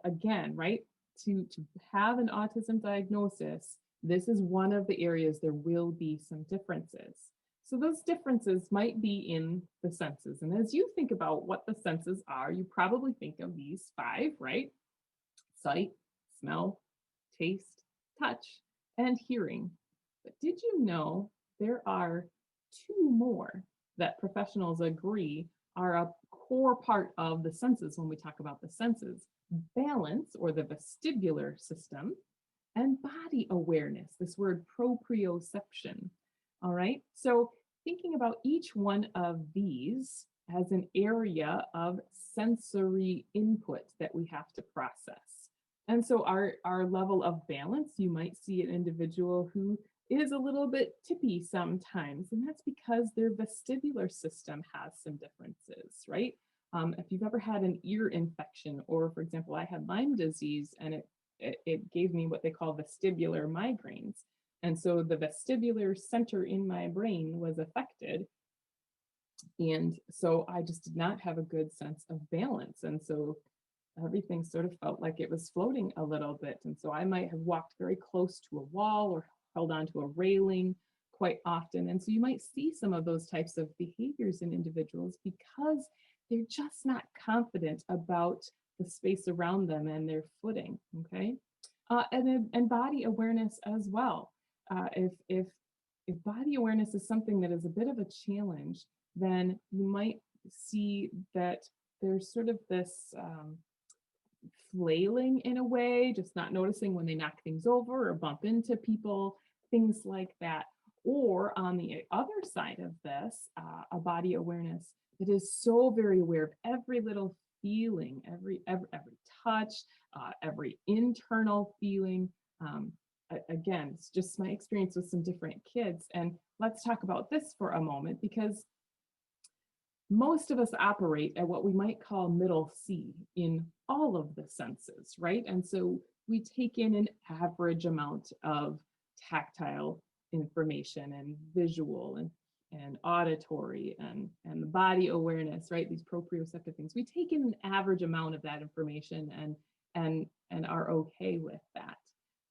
again, right, to have an autism diagnosis, this is one of the areas there will be some differences. So those differences might be in the senses. And as you think about what the senses are, you probably think of these 5, right? Sight, smell, taste, touch, and hearing. But did you know there are 2 more that professionals agree are a core part of the senses when we talk about the senses? Balance, or the vestibular system, and body awareness, this word proprioception. All right, so thinking about each one of these as an area of sensory input that we have to process. And so our level of balance, you might see an individual who is a little bit tippy sometimes, and that's because their vestibular system has some differences, right? If you've ever had an ear infection, or for example, I had Lyme disease, and it gave me what they call vestibular migraines. And so the vestibular center in my brain was affected. And so I just did not have a good sense of balance. And so everything sort of felt like it was floating a little bit. And so I might have walked very close to a wall or held onto a railing quite often. And so you might see some of those types of behaviors in individuals because they're just not confident about the space around them and their footing, okay? And body awareness as well. If body awareness is something that is a bit of a challenge, then you might see that there's sort of this flailing in a way, just not noticing when they knock things over or bump into people, things like that. Or on the other side of this, a body awareness that is so very aware of every little feeling, every touch, every internal feeling. Again, it's just my experience with some different kids. And let's talk about this for a moment, because most of us operate at what we might call middle C in all of the senses, right? And so we take in an average amount of tactile information and visual and auditory and the body awareness, right? These proprioceptive things. We take in an average amount of that information and are okay with that.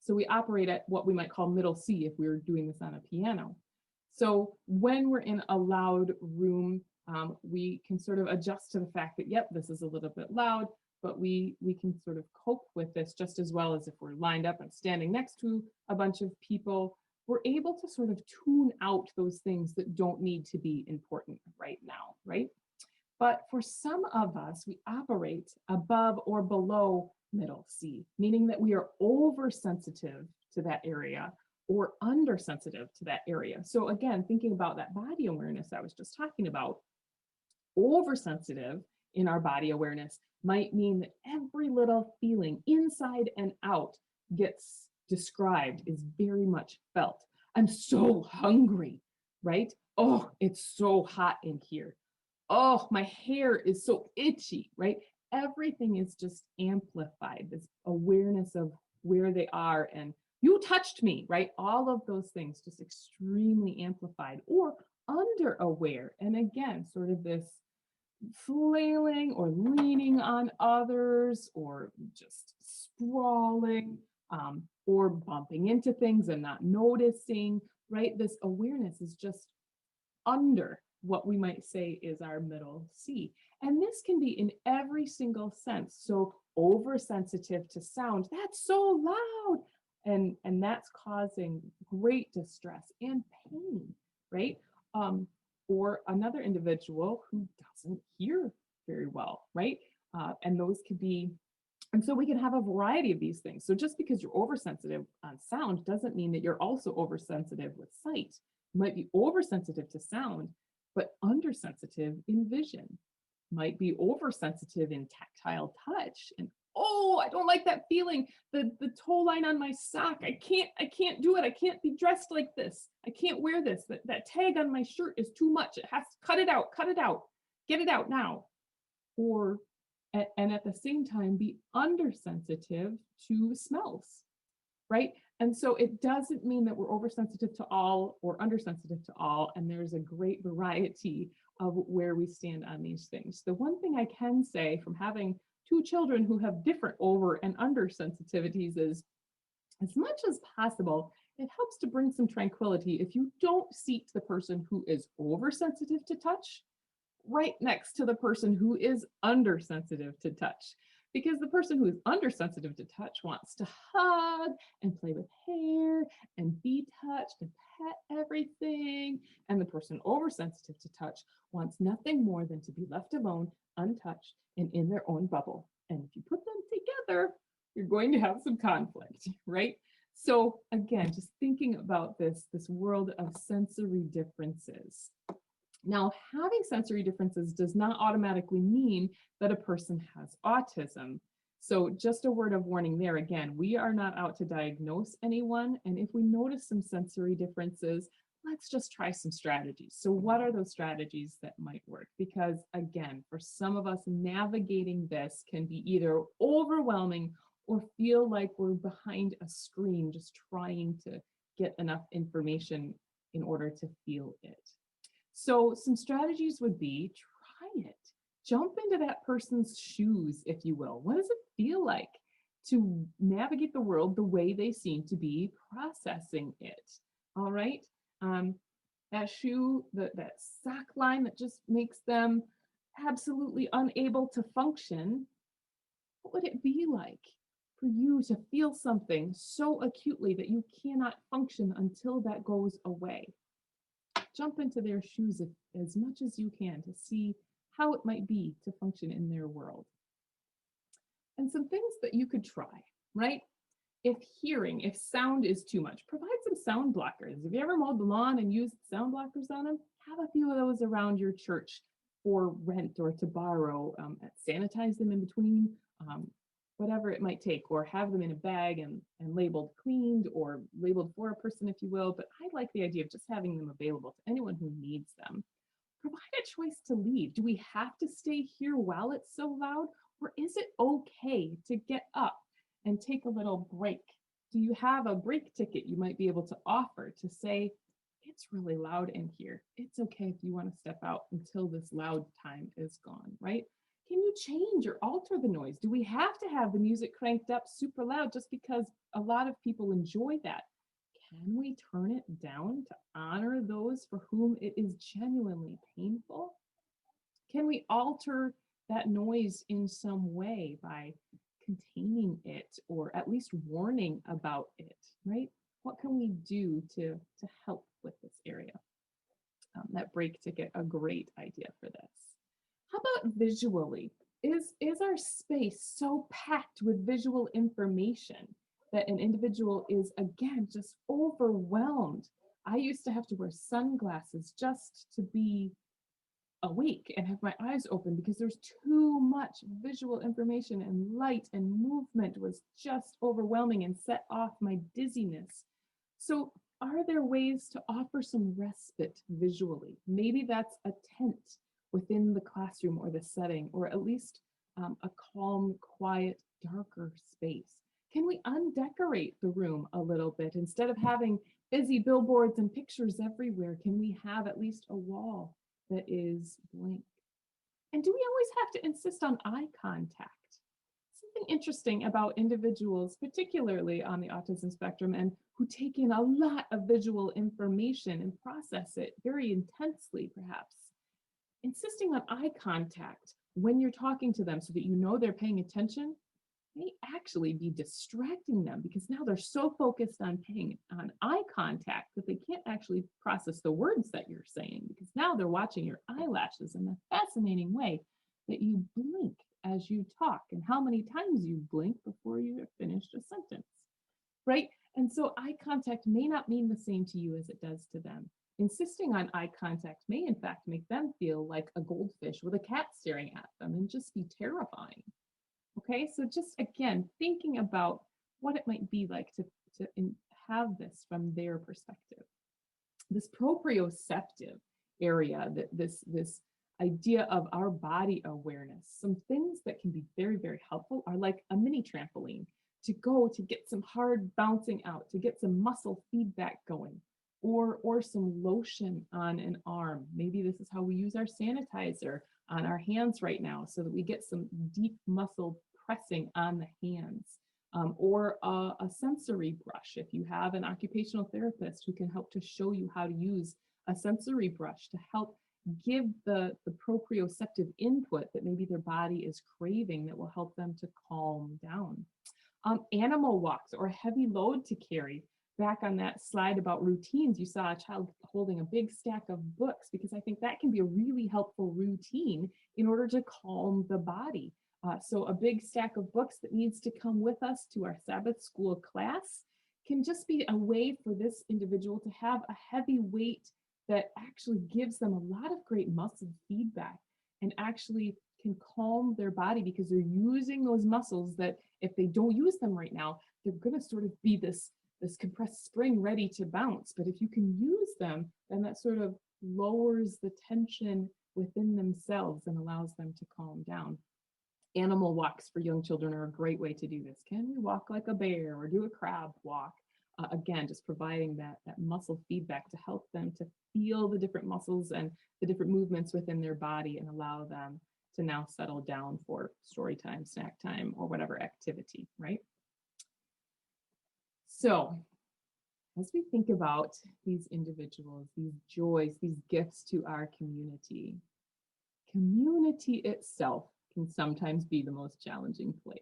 So we operate at what we might call middle C if we were doing this on a piano. So when we're in a loud room, we can sort of adjust to the fact that, yep, this is a little bit loud, but we can sort of cope with this just as well as if we're lined up and standing next to a bunch of people. We're able to sort of tune out those things that don't need to be important right now, right? But for some of us, we operate above or below middle C, meaning that we are oversensitive to that area or undersensitive to that area. So again, thinking about that body awareness I was just talking about, oversensitive in our body awareness might mean that every little feeling inside and out gets described, is very much felt. I'm so hungry, right? Oh, it's so hot in here. Oh, my hair is so itchy, right? Everything is just amplified, this awareness of where they are, and you touched me, right? All of those things just extremely amplified or under aware. And again, sort of this flailing or leaning on others or just sprawling or bumping into things and not noticing, right? This awareness is just under what we might say is our middle C. And this can be in every single sense. So oversensitive to sound, that's so loud. And that's causing great distress and pain, right? Or another individual who doesn't hear very well, right? And those could be, and so we can have a variety of these things. So just because you're oversensitive on sound doesn't mean that you're also oversensitive with sight. You might be oversensitive to sound, but undersensitive in vision. Might be oversensitive in tactile touch. And oh, I don't like that feeling. The toe line on my sock. I can't do it. I can't be dressed like this. I can't wear this. That tag on my shirt is too much. It has to cut it out, get it out now. Or and at the same time be undersensitive to smells, right? And so it doesn't mean that we're oversensitive to all or undersensitive to all. And there's a great variety of where we stand on these things. The one thing I can say from having two children who have different over and under sensitivities is, as much as possible, it helps to bring some tranquility if you don't seat the person who is oversensitive to touch right next to the person who is undersensitive to touch. Because the person who is undersensitive to touch wants to hug and play with hair and be touched and pet everything. And the person oversensitive to touch wants nothing more than to be left alone, untouched, and in their own bubble. And if you put them together, you're going to have some conflict, right? So again, just thinking about this world of sensory differences. Now, having sensory differences does not automatically mean that a person has autism. So just a word of warning there. Again, we are not out to diagnose anyone. And if we notice some sensory differences, let's just try some strategies. So what are those strategies that might work? Because again, for some of us, navigating this can be either overwhelming or feel like we're behind a screen just trying to get enough information in order to feel it. So some strategies would be try it. Jump into that person's shoes, if you will. What does it feel like to navigate the world the way they seem to be processing it? All right. That shoe, that sock line that just makes them absolutely unable to function. What would it be like for you to feel something so acutely that you cannot function until that goes away? Jump into their shoes as much as you can to see how it might be to function in their world. And some things that you could try, right? If sound is too much, provide some sound blockers. Have you ever mowed the lawn and used sound blockers on them? Have a few of those around your church for rent or to borrow. Sanitize them in between, whatever it might take, or have them in a bag and labeled cleaned or labeled for a person, if you will. But I like the idea of just having them available to anyone who needs them. Provide a choice to leave. Do we have to stay here while it's so loud? Or is it okay to get up and take a little break? Do you have a break ticket you might be able to offer to say, it's really loud in here. It's okay if you want to step out until this loud time is gone, right? Can you change or alter the noise? Do we have to have the music cranked up super loud just because a lot of people enjoy that? Can we turn it down to honor those for whom it is genuinely painful? Can we alter that noise in some way by containing it or at least warning about it, right? What can we do to help with this area? That break ticket, a great idea for this. How about visually? Is our space so packed with visual information that an individual is, again, just overwhelmed? I used to have to wear sunglasses just to be awake and have my eyes open because there's too much visual information, and light and movement was just overwhelming and set off my dizziness. So are there ways to offer some respite visually? Maybe that's a tent within the classroom or the setting, or at least a calm, quiet, darker space. Can we undecorate the room a little bit? Instead of having busy billboards and pictures everywhere, can we have at least a wall that is blank? And do we always have to insist on eye contact? Something interesting about individuals, particularly on the autism spectrum, and who take in a lot of visual information and process it very intensely, perhaps. Insisting on eye contact when you're talking to them so that you know they're paying attention may actually be distracting them, because now they're so focused on paying on eye contact that they can't actually process the words that you're saying, because now they're watching your eyelashes in the fascinating way that you blink as you talk and how many times you blink before you have finished a sentence, right? And so eye contact may not mean the same to you as it does to them. Insisting on eye contact may in fact make them feel like a goldfish with a cat staring at them and just be terrifying. Okay, so just again, thinking about what it might be like to have this from their perspective. This proprioceptive area, this idea of our body awareness, some things that can be very, very helpful are like a mini trampoline to go to get some hard bouncing out, to get some muscle feedback going, or some lotion on an arm. Maybe this is how we use our sanitizer on our hands right now, so that we get some deep muscle pressing on the hands, or a sensory brush. If you have an occupational therapist who can help to show you how to use a sensory brush to help give the proprioceptive input that maybe their body is craving, that will help them to calm down. Animal walks or a heavy load to carry. Back on that slide about routines, you saw a child holding a big stack of books, because I think that can be a really helpful routine in order to calm the body. So a big stack of books that needs to come with us to our Sabbath school class can just be a way for this individual to have a heavy weight that actually gives them a lot of great muscle feedback and actually can calm their body, because they're using those muscles that if they don't use them right now, they're going to sort of be this compressed spring ready to bounce. But if you can use them, then that sort of lowers the tension within themselves and allows them to calm down. Animal walks for young children are a great way to do this. Can we walk like a bear or do a crab walk? Again, just providing that muscle feedback to help them to feel the different muscles and the different movements within their body and allow them to now settle down for story time, snack time, or whatever activity, right? So as we think about these individuals, these joys, these gifts to our community, community itself can sometimes be the most challenging place,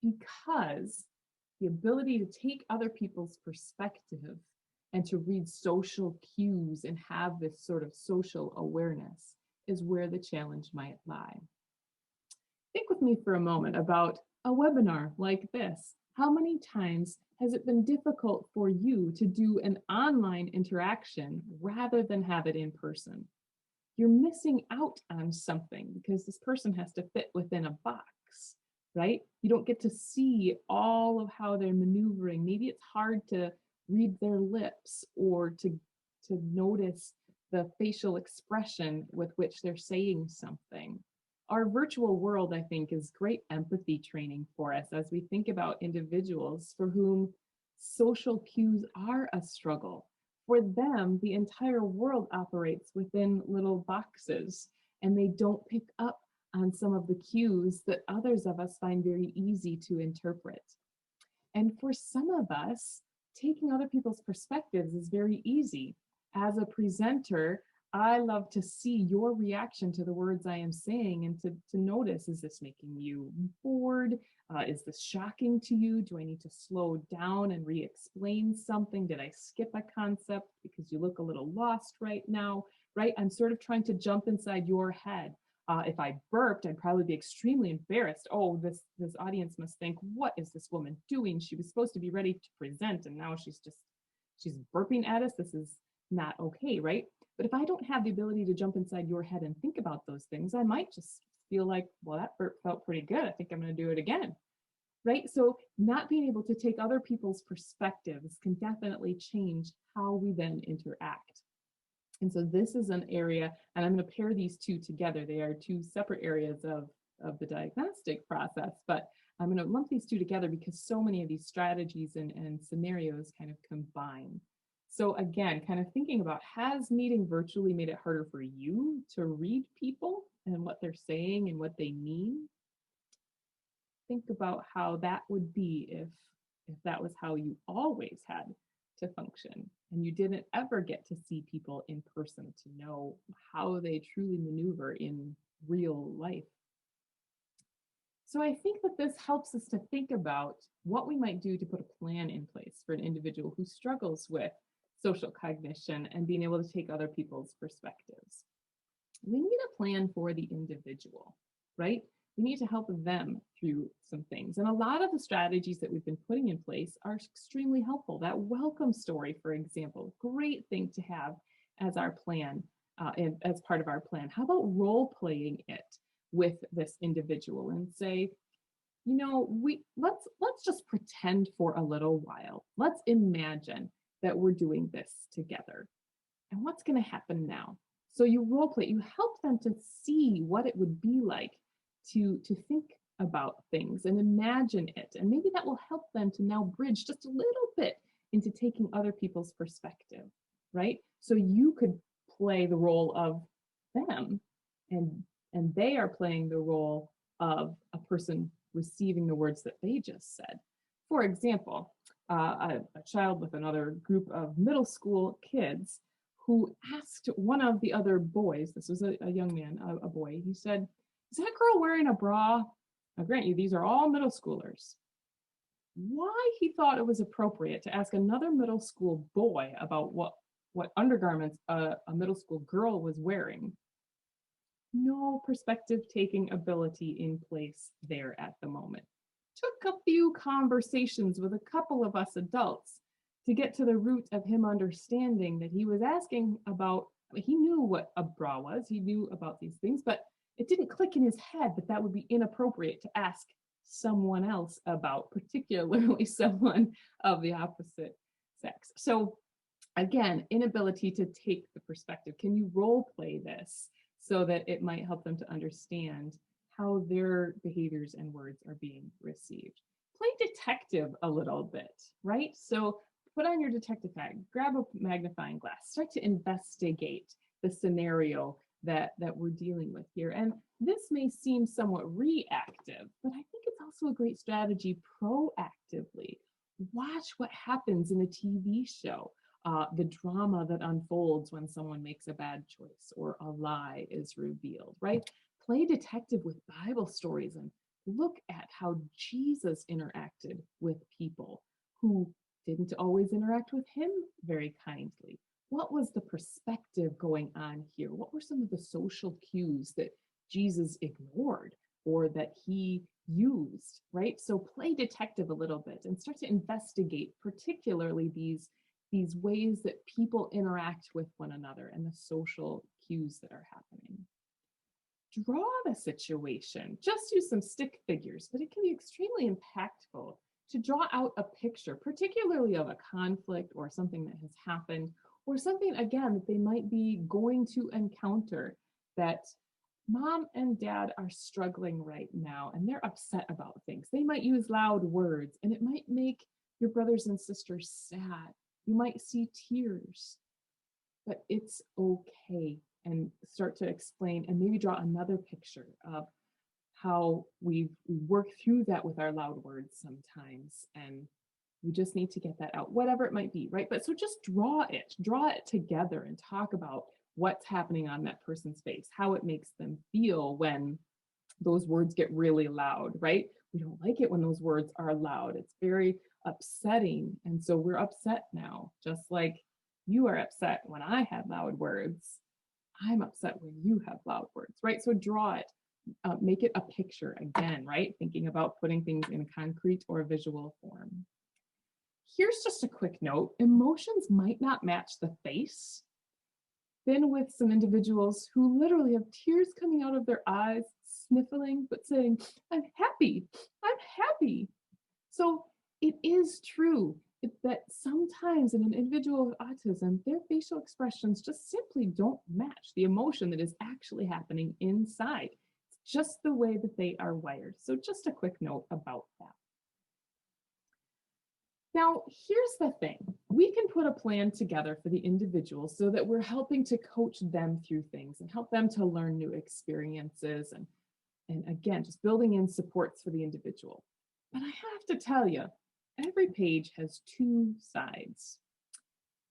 because the ability to take other people's perspective and to read social cues and have this sort of social awareness is where the challenge might lie. Think with me for a moment about a webinar like this. How many times has it been difficult for you to do an online interaction rather than have it in person? You're missing out on something because this person has to fit within a box, right? You don't get to see all of how they're maneuvering. Maybe it's hard to read their lips or to notice the facial expression with which they're saying something. Our virtual world, I think, is great empathy training for us as we think about individuals for whom social cues are a struggle. For them, the entire world operates within little boxes, and they don't pick up on some of the cues that others of us find very easy to interpret. And for some of us, taking other people's perspectives is very easy. As a presenter, I love to see your reaction to the words I am saying and to notice, is this making you bored? Is this shocking to you? Do I need to slow down and re-explain something? Did I skip a concept because you look a little lost right now, right? I'm sort of trying to jump inside your head. If I burped, I'd probably be extremely embarrassed. Oh, this audience must think, what is this woman doing? She was supposed to be ready to present and now she's burping at us. This is not okay, right? But if I don't have the ability to jump inside your head and think about those things, I might just feel like, well, that burp felt pretty good. I think I'm going to do it again, right? So not being able to take other people's perspectives can definitely change how we then interact. And so this is an area, and I'm going to pair these two together. They are two separate areas of the diagnostic process, but I'm going to lump these two together because so many of these strategies and scenarios kind of combine. So again, kind of thinking about, has meeting virtually made it harder for you to read people and what they're saying and what they mean? Think about how that would be if that was how you always had to function and you didn't ever get to see people in person to know how they truly maneuver in real life. So I think that this helps us to think about what we might do to put a plan in place for an individual who struggles with social cognition and being able to take other people's perspectives. We need a plan for the individual, right? We need to help them through some things. And a lot of the strategies that we've been putting in place are extremely helpful. That welcome story, for example, great thing to have as our plan, and as part of our plan. How about role playing it with this individual and say, you know, let's just pretend for a little while. Let's imagine that we're doing this together. And what's going to happen now? So you role play, you help them to see what it would be like to think about things and imagine it. And maybe that will help them to now bridge just a little bit into taking other people's perspective, right? So you could play the role of them and they are playing the role of a person receiving the words that they just said. For example, a child with another group of middle school kids who asked one of the other boys, this was a young man, a boy, he said, "Is that girl wearing a bra?" Now, grant you, these are all middle schoolers. Why he thought it was appropriate to ask another middle school boy about what undergarments a middle school girl was wearing. No perspective taking ability in place there at the moment. took a few conversations with a couple of us adults to get to the root of him understanding that he was asking about, he knew what a bra was, he knew about these things, but it didn't click in his head that that would be inappropriate to ask someone else about, particularly someone of the opposite sex. So again, inability to take the perspective. Can you role play this so that it might help them to understand how their behaviors and words are being received? Play detective a little bit, right? So put on your detective hat, grab a magnifying glass, start to investigate the scenario that we're dealing with here. And this may seem somewhat reactive, but I think it's also a great strategy proactively. Watch what happens in a TV show. The drama that unfolds when someone makes a bad choice or a lie is revealed, right? Play detective with Bible stories and look at how Jesus interacted with people who didn't always interact with him very kindly. What was the perspective going on here? What were some of the social cues that Jesus ignored or that he used, right? So play detective a little bit and start to investigate, particularly these ways that people interact with one another and the social cues that are happening. Draw the situation. Just use some stick figures, but it can be extremely impactful to draw out a picture, particularly of a conflict or something that has happened, or something, again, that they might be going to encounter, that mom and dad are struggling right now and they're upset about things. They might use loud words and it might make your brothers and sisters sad. You might see tears, but it's okay. And start to explain and maybe draw another picture of how we work through that with our loud words sometimes. And we just need to get that out, whatever it might be, right? But so just draw it together and talk about what's happening on that person's face, how it makes them feel when those words get really loud, right? We don't like it when those words are loud. It's very upsetting. And so we're upset now, just like you are upset when I have loud words. I'm upset when you have loud words, right? So draw it, make it a picture again, right? Thinking about putting things in a concrete or a visual form. Here's just a quick note. Emotions might not match the face. Been with some individuals who literally have tears coming out of their eyes, sniffling, but saying, I'm happy, I'm happy. So it is true that sometimes in an individual with autism, their facial expressions just simply don't match the emotion that is actually happening inside. It's just the way that they are wired. So just a quick note about that. Now, here's the thing. We can put a plan together for the individual so that we're helping to coach them through things and help them to learn new experiences and again, just building in supports for the individual. But I have to tell you, every page has two sides.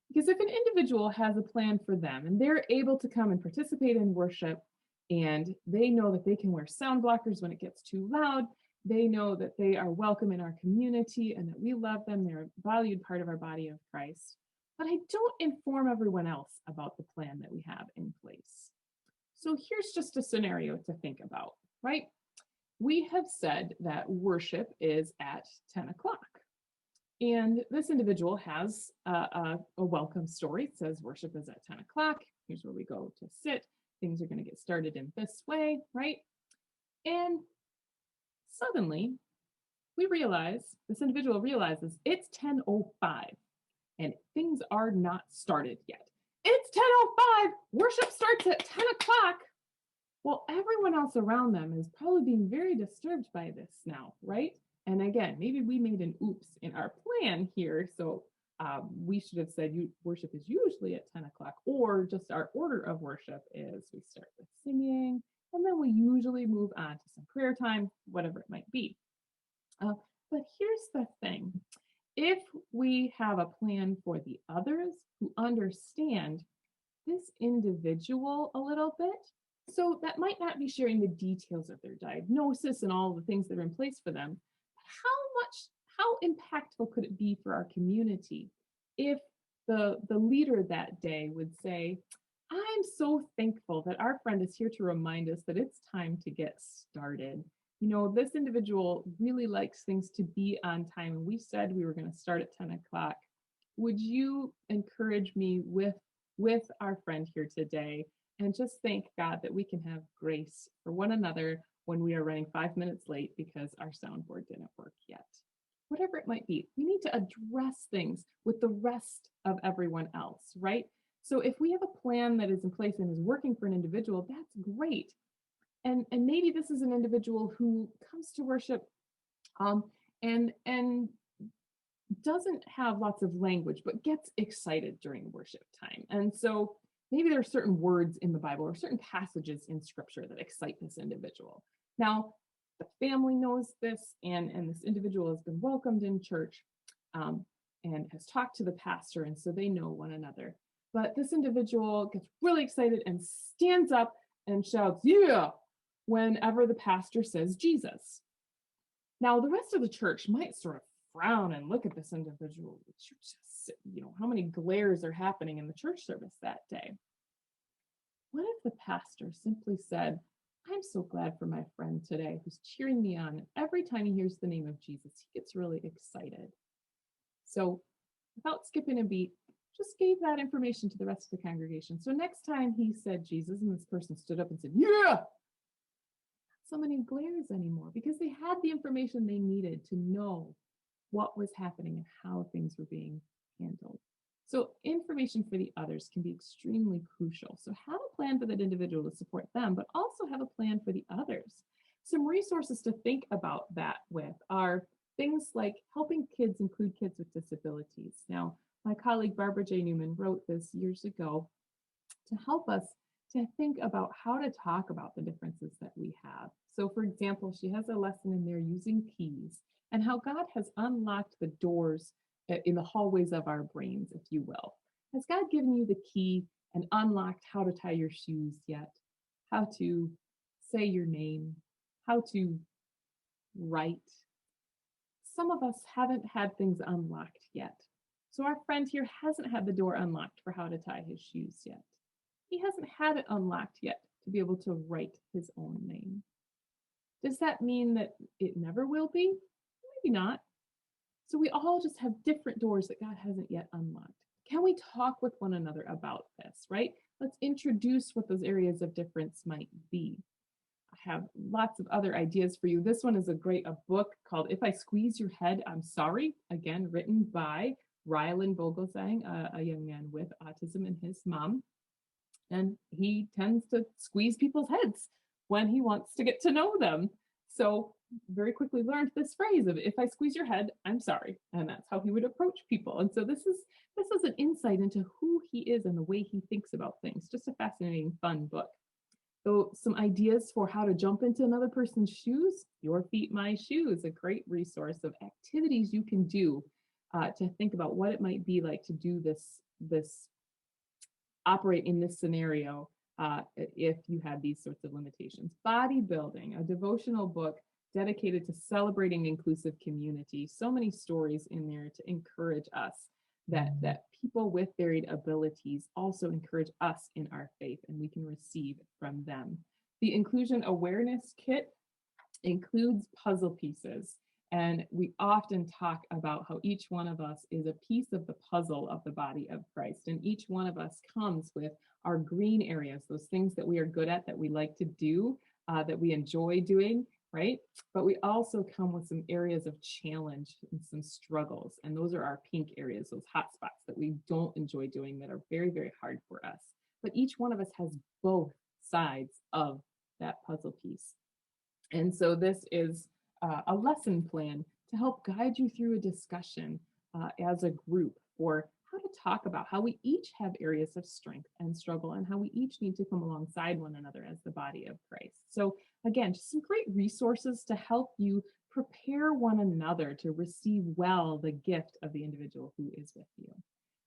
Because if an individual has a plan for them and they're able to come and participate in worship and they know that they can wear sound blockers when it gets too loud, they know that they are welcome in our community and that we love them, they're a valued part of our body of Christ. But I don't inform everyone else about the plan that we have in place. So here's just a scenario to think about, right? We have said that worship is at 10 o'clock. And this individual has a welcome story. It says worship is at 10 o'clock. Here's where we go to sit. Things are going to get started in this way, right? And suddenly, this individual realizes it's 10:05 and things are not started yet. It's 10:05, worship starts at 10 o'clock. Well, everyone else around them is probably being very disturbed by this now, right? And again, maybe we made an oops in our plan here. So we should have said worship is usually at 10 o'clock, or just our order of worship is we start with singing, and then we usually move on to some prayer time, whatever it might be. But here's the thing. If we have a plan for the others who understand this individual a little bit, so that might not be sharing the details of their diagnosis and all the things that are in place for them, but how impactful could it be for our community if the leader that day would say, I'm so thankful that our friend is here to remind us that it's time to get started. this individual really likes things to be on time, and we said we were going to start at 10 o'clock. Would you encourage me with our friend here today, and just thank God that we can have grace for one another when we are running 5 minutes late because our soundboard didn't work yet? Whatever it might be, we need to address things with the rest of everyone else, right? So if we have a plan that is in place and is working for an individual, that's great. And maybe this is an individual who comes to worship and doesn't have lots of language, but gets excited during worship time. And so maybe there are certain words in the Bible or certain passages in scripture that excite this individual. Now, the family knows this, and this individual has been welcomed in church and has talked to the pastor, and so they know one another. But this individual gets really excited and stands up and shouts, "Yeah," whenever the pastor says Jesus. Now, the rest of the church might sort of frown and look at this individual. How many glares are happening in the church service that day? What if the pastor simply said, "I'm so glad for my friend today who's cheering me on. And every time he hears the name of Jesus, he gets really excited." So without skipping a beat, just gave that information to the rest of the congregation. So next time he said Jesus and this person stood up and said, "Yeah," so many glares anymore because they had the information they needed to know what was happening and how things were being handled. So information for the others can be extremely crucial. So have a plan for that individual to support them, but also have a plan for the others. Some resources to think about that with are things like helping kids include kids with disabilities. Now, my colleague Barbara J. Newman wrote this years ago to help us to think about how to talk about the differences that we have. So for example, she has a lesson in there using keys and how God has unlocked the doors in the hallways of our brains, if you will. Has God given you the key and unlocked how to tie your shoes yet? How to say your name? How to write? Some of us haven't had things unlocked yet. So our friend here hasn't had the door unlocked for how to tie his shoes yet. He hasn't had it unlocked yet to be able to write his own name. Does that mean that it never will be? Maybe not. So we all just have different doors that God hasn't yet unlocked. Can we talk with one another about this, right? Let's introduce what those areas of difference might be. I have lots of other ideas for you. This one is a book called If I Squeeze Your Head, I'm Sorry, again, written by Rylan Vogelsang, a young man with autism, and his mom. And he tends to squeeze people's heads when he wants to get to know them. So very quickly learned this phrase of "if I squeeze your head, I'm sorry." And that's how he would approach people. And so this is an insight into who he is and the way he thinks about things. Just a fascinating, fun book. So some ideas for how to jump into another person's shoes. Your Feet, My Shoes, a great resource of activities you can do to think about what it might be like to do this operate in this scenario if you had these sorts of limitations. Bodybuilding, a devotional book dedicated to celebrating inclusive community. So many stories in there to encourage us that people with varied abilities also encourage us in our faith, and we can receive from them. The Inclusion Awareness Kit includes puzzle pieces. And we often talk about how each one of us is a piece of the puzzle of the body of Christ. And each one of us comes with our green areas, those things that we are good at, that we like to do, that we enjoy doing, right? But we also come with some areas of challenge and some struggles. And those are our pink areas, those hot spots that we don't enjoy doing, that are very, very hard for us. But each one of us has both sides of that puzzle piece. And so this is a lesson plan to help guide you through a discussion as a group for how to talk about how we each have areas of strength and struggle, and how we each need to come alongside one another as the body of Christ. So again, just some great resources to help you prepare one another to receive well the gift of the individual who is with you.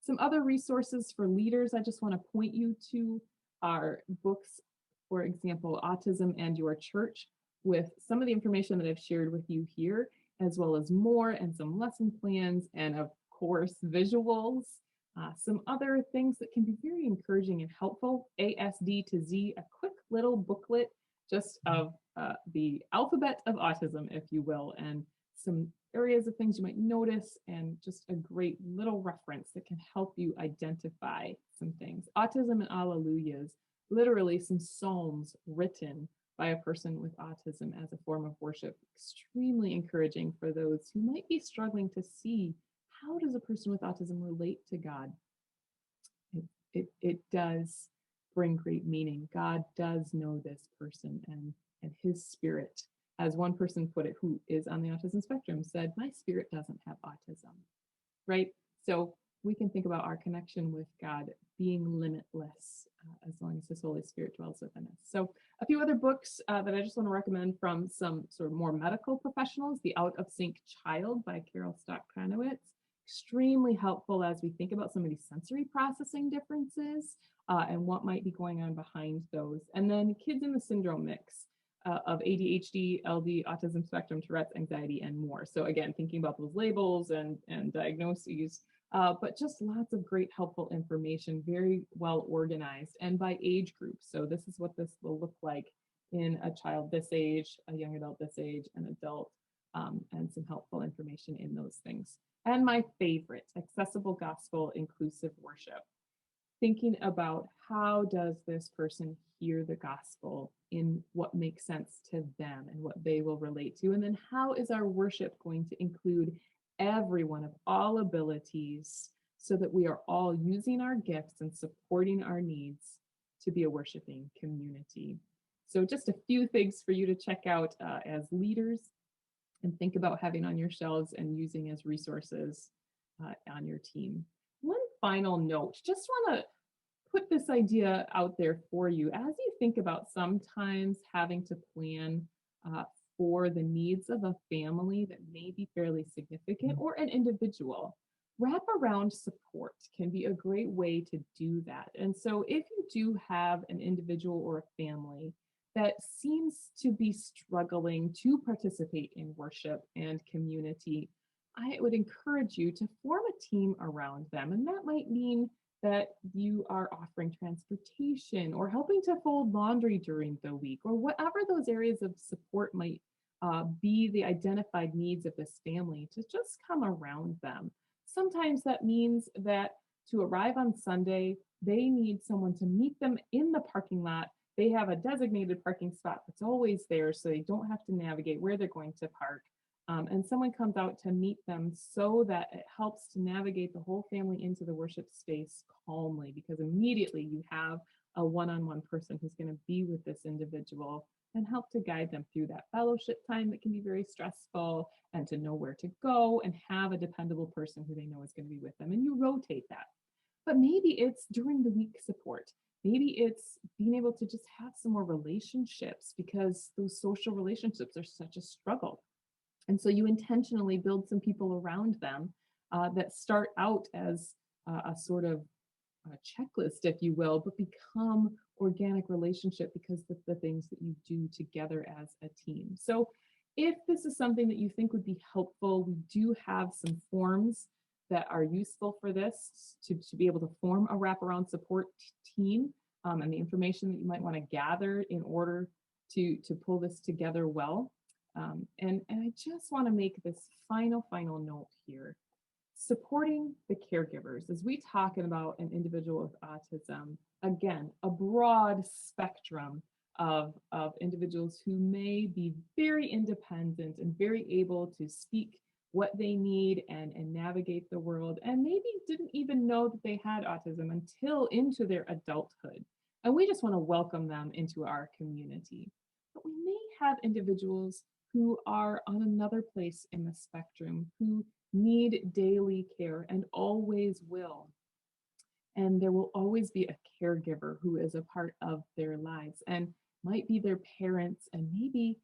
Some other resources for leaders I just want to point you to are books, for example, Autism and Your Church, with some of the information that I've shared with you here, as well as more, and some lesson plans, and of course, visuals. Some other things that can be very encouraging and helpful. ASD to Z, a quick little booklet just of the alphabet of autism, if you will, and some areas of things you might notice, and just a great little reference that can help you identify some things. Autism and Alleluias, literally some psalms written by a person with autism as a form of worship. Extremely encouraging for those who might be struggling to see, how does a person with autism relate to God? It does bring great meaning. God does know this person, and his spirit, as one person put it, who is on the autism spectrum, said, my spirit doesn't have autism, right? So we can think about our connection with God being limitless as long as his Holy Spirit dwells within us. So a few other books that I just want to recommend from some sort of more medical professionals. The Out of Sync Child by Stockhranowicz. Extremely helpful as we think about some of these sensory processing differences and what might be going on behind those. And then Kids in the Syndrome Mix of ADHD, LD, autism spectrum, Tourette's, anxiety, and more. So again, thinking about those labels and diagnoses, but just lots of great helpful information, very well organized and by age group. So this is what this will look like in a child this age, a young adult this age, an adult, and some helpful information in those things. And my favorite, Accessible Gospel Inclusive Worship. Thinking about, how does this person hear the gospel in what makes sense to them and what they will relate to? And then how is our worship going to include everyone of all abilities so that we are all using our gifts and supporting our needs to be a worshiping community? So just a few things for you to check out as leaders and think about having on your shelves and using as resources on your team. One final note, just want to put this idea out there for you as you think about sometimes having to plan for the needs of a family that may be fairly significant or an individual. Wraparound support can be a great way to do that. And so if you do have an individual or a family that seems to be struggling to participate in worship and community, I would encourage you to form a team around them. And that might mean that you are offering transportation or helping to fold laundry during the week, or whatever those areas of support might be the identified needs of this family, to just come around them. Sometimes that means that to arrive on Sunday, they need someone to meet them in the parking lot. They have a designated parking spot that's always there, so they don't have to navigate where they're going to park. And someone comes out to meet them so that it helps to navigate the whole family into the worship space calmly, because immediately you have a one-on-one person who's going to be with this individual and help to guide them through that fellowship time that can be very stressful, and to know where to go and have a dependable person who they know is going to be with them. And you rotate that. But maybe it's during the week support. Maybe it's being able to just have some more relationships, because those social relationships are such a struggle. And so you intentionally build some people around them that start out as a sort of a checklist, if you will, but become organic relationship because of the things that you do together as a team. So if this is something that you think would be helpful, we do have some forms that are useful for this to be able to form a wraparound support team, and the information that you might want to gather in order to pull this together well. And I just want to make this final note here. Supporting the caregivers, as we talk about an individual with autism, again, a broad spectrum of individuals who may be very independent and very able to speak what they need and navigate the world, and maybe didn't even know that they had autism until into their adulthood. And we just want to welcome them into our community. But we may have individuals who are on another place in the spectrum, who need daily care and always will. And there will always be a caregiver who is a part of their lives, and might be their parents, and maybe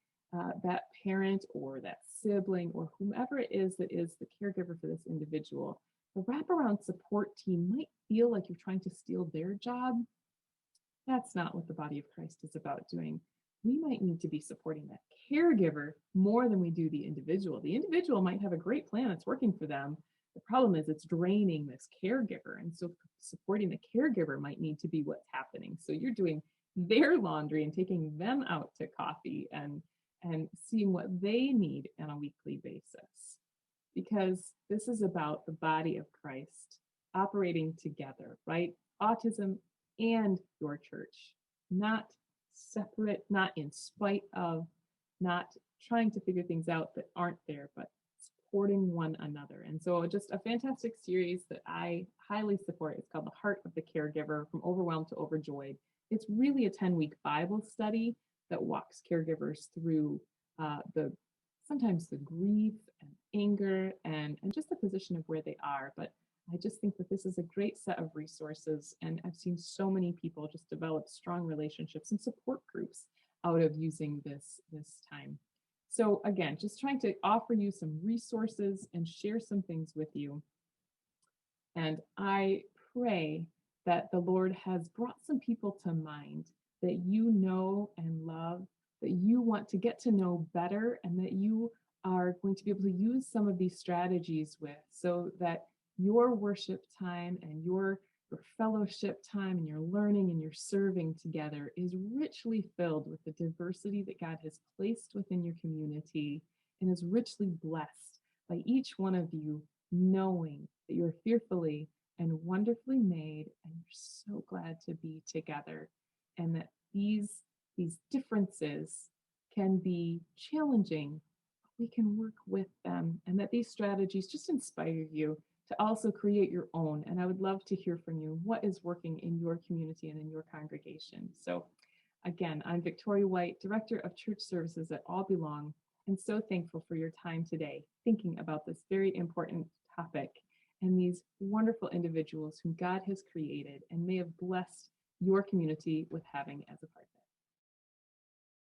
that parent or that sibling or whomever it is that is the caregiver for this individual. The wraparound support team might feel like you're trying to steal their job. That's not what the body of Christ is about doing. We might need to be supporting that caregiver more than we do the individual. The individual might have a great plan that's working for them. The problem is it's draining this caregiver. And so supporting the caregiver might need to be what's happening. So you're doing their laundry and taking them out to coffee and seeing what they need on a weekly basis. Because this is about the body of Christ operating together, right? Autism and your church, not separate, not in spite of, not trying to figure things out that aren't there, but supporting one another. And so just a fantastic series that I highly support. It's called The Heart of the Caregiver, From Overwhelmed to Overjoyed. It's really a 10-week Bible study that walks caregivers through the sometimes the grief and anger and just the position of where they are. But I just think that this is a great set of resources. And I've seen so many people just develop strong relationships and support groups out of using this time. So again, just trying to offer you some resources and share some things with you. And I pray that the Lord has brought some people to mind that you know and love, that you want to get to know better, and that you are going to be able to use some of these strategies with, so that your worship time and your fellowship time and your learning and your serving together is richly filled with the diversity that God has placed within your community, and is richly blessed by each one of you knowing that you're fearfully and wonderfully made, and you're so glad to be together, and that these differences can be challenging, but we can work with them, and that these strategies just inspire you to also create your own. And I would love to hear from you what is working in your community and in your congregation. So again, I'm Victoria White, Director of Church Services at All Belong, and so thankful for your time today thinking about this very important topic and these wonderful individuals whom God has created and may have blessed your community with having as a part.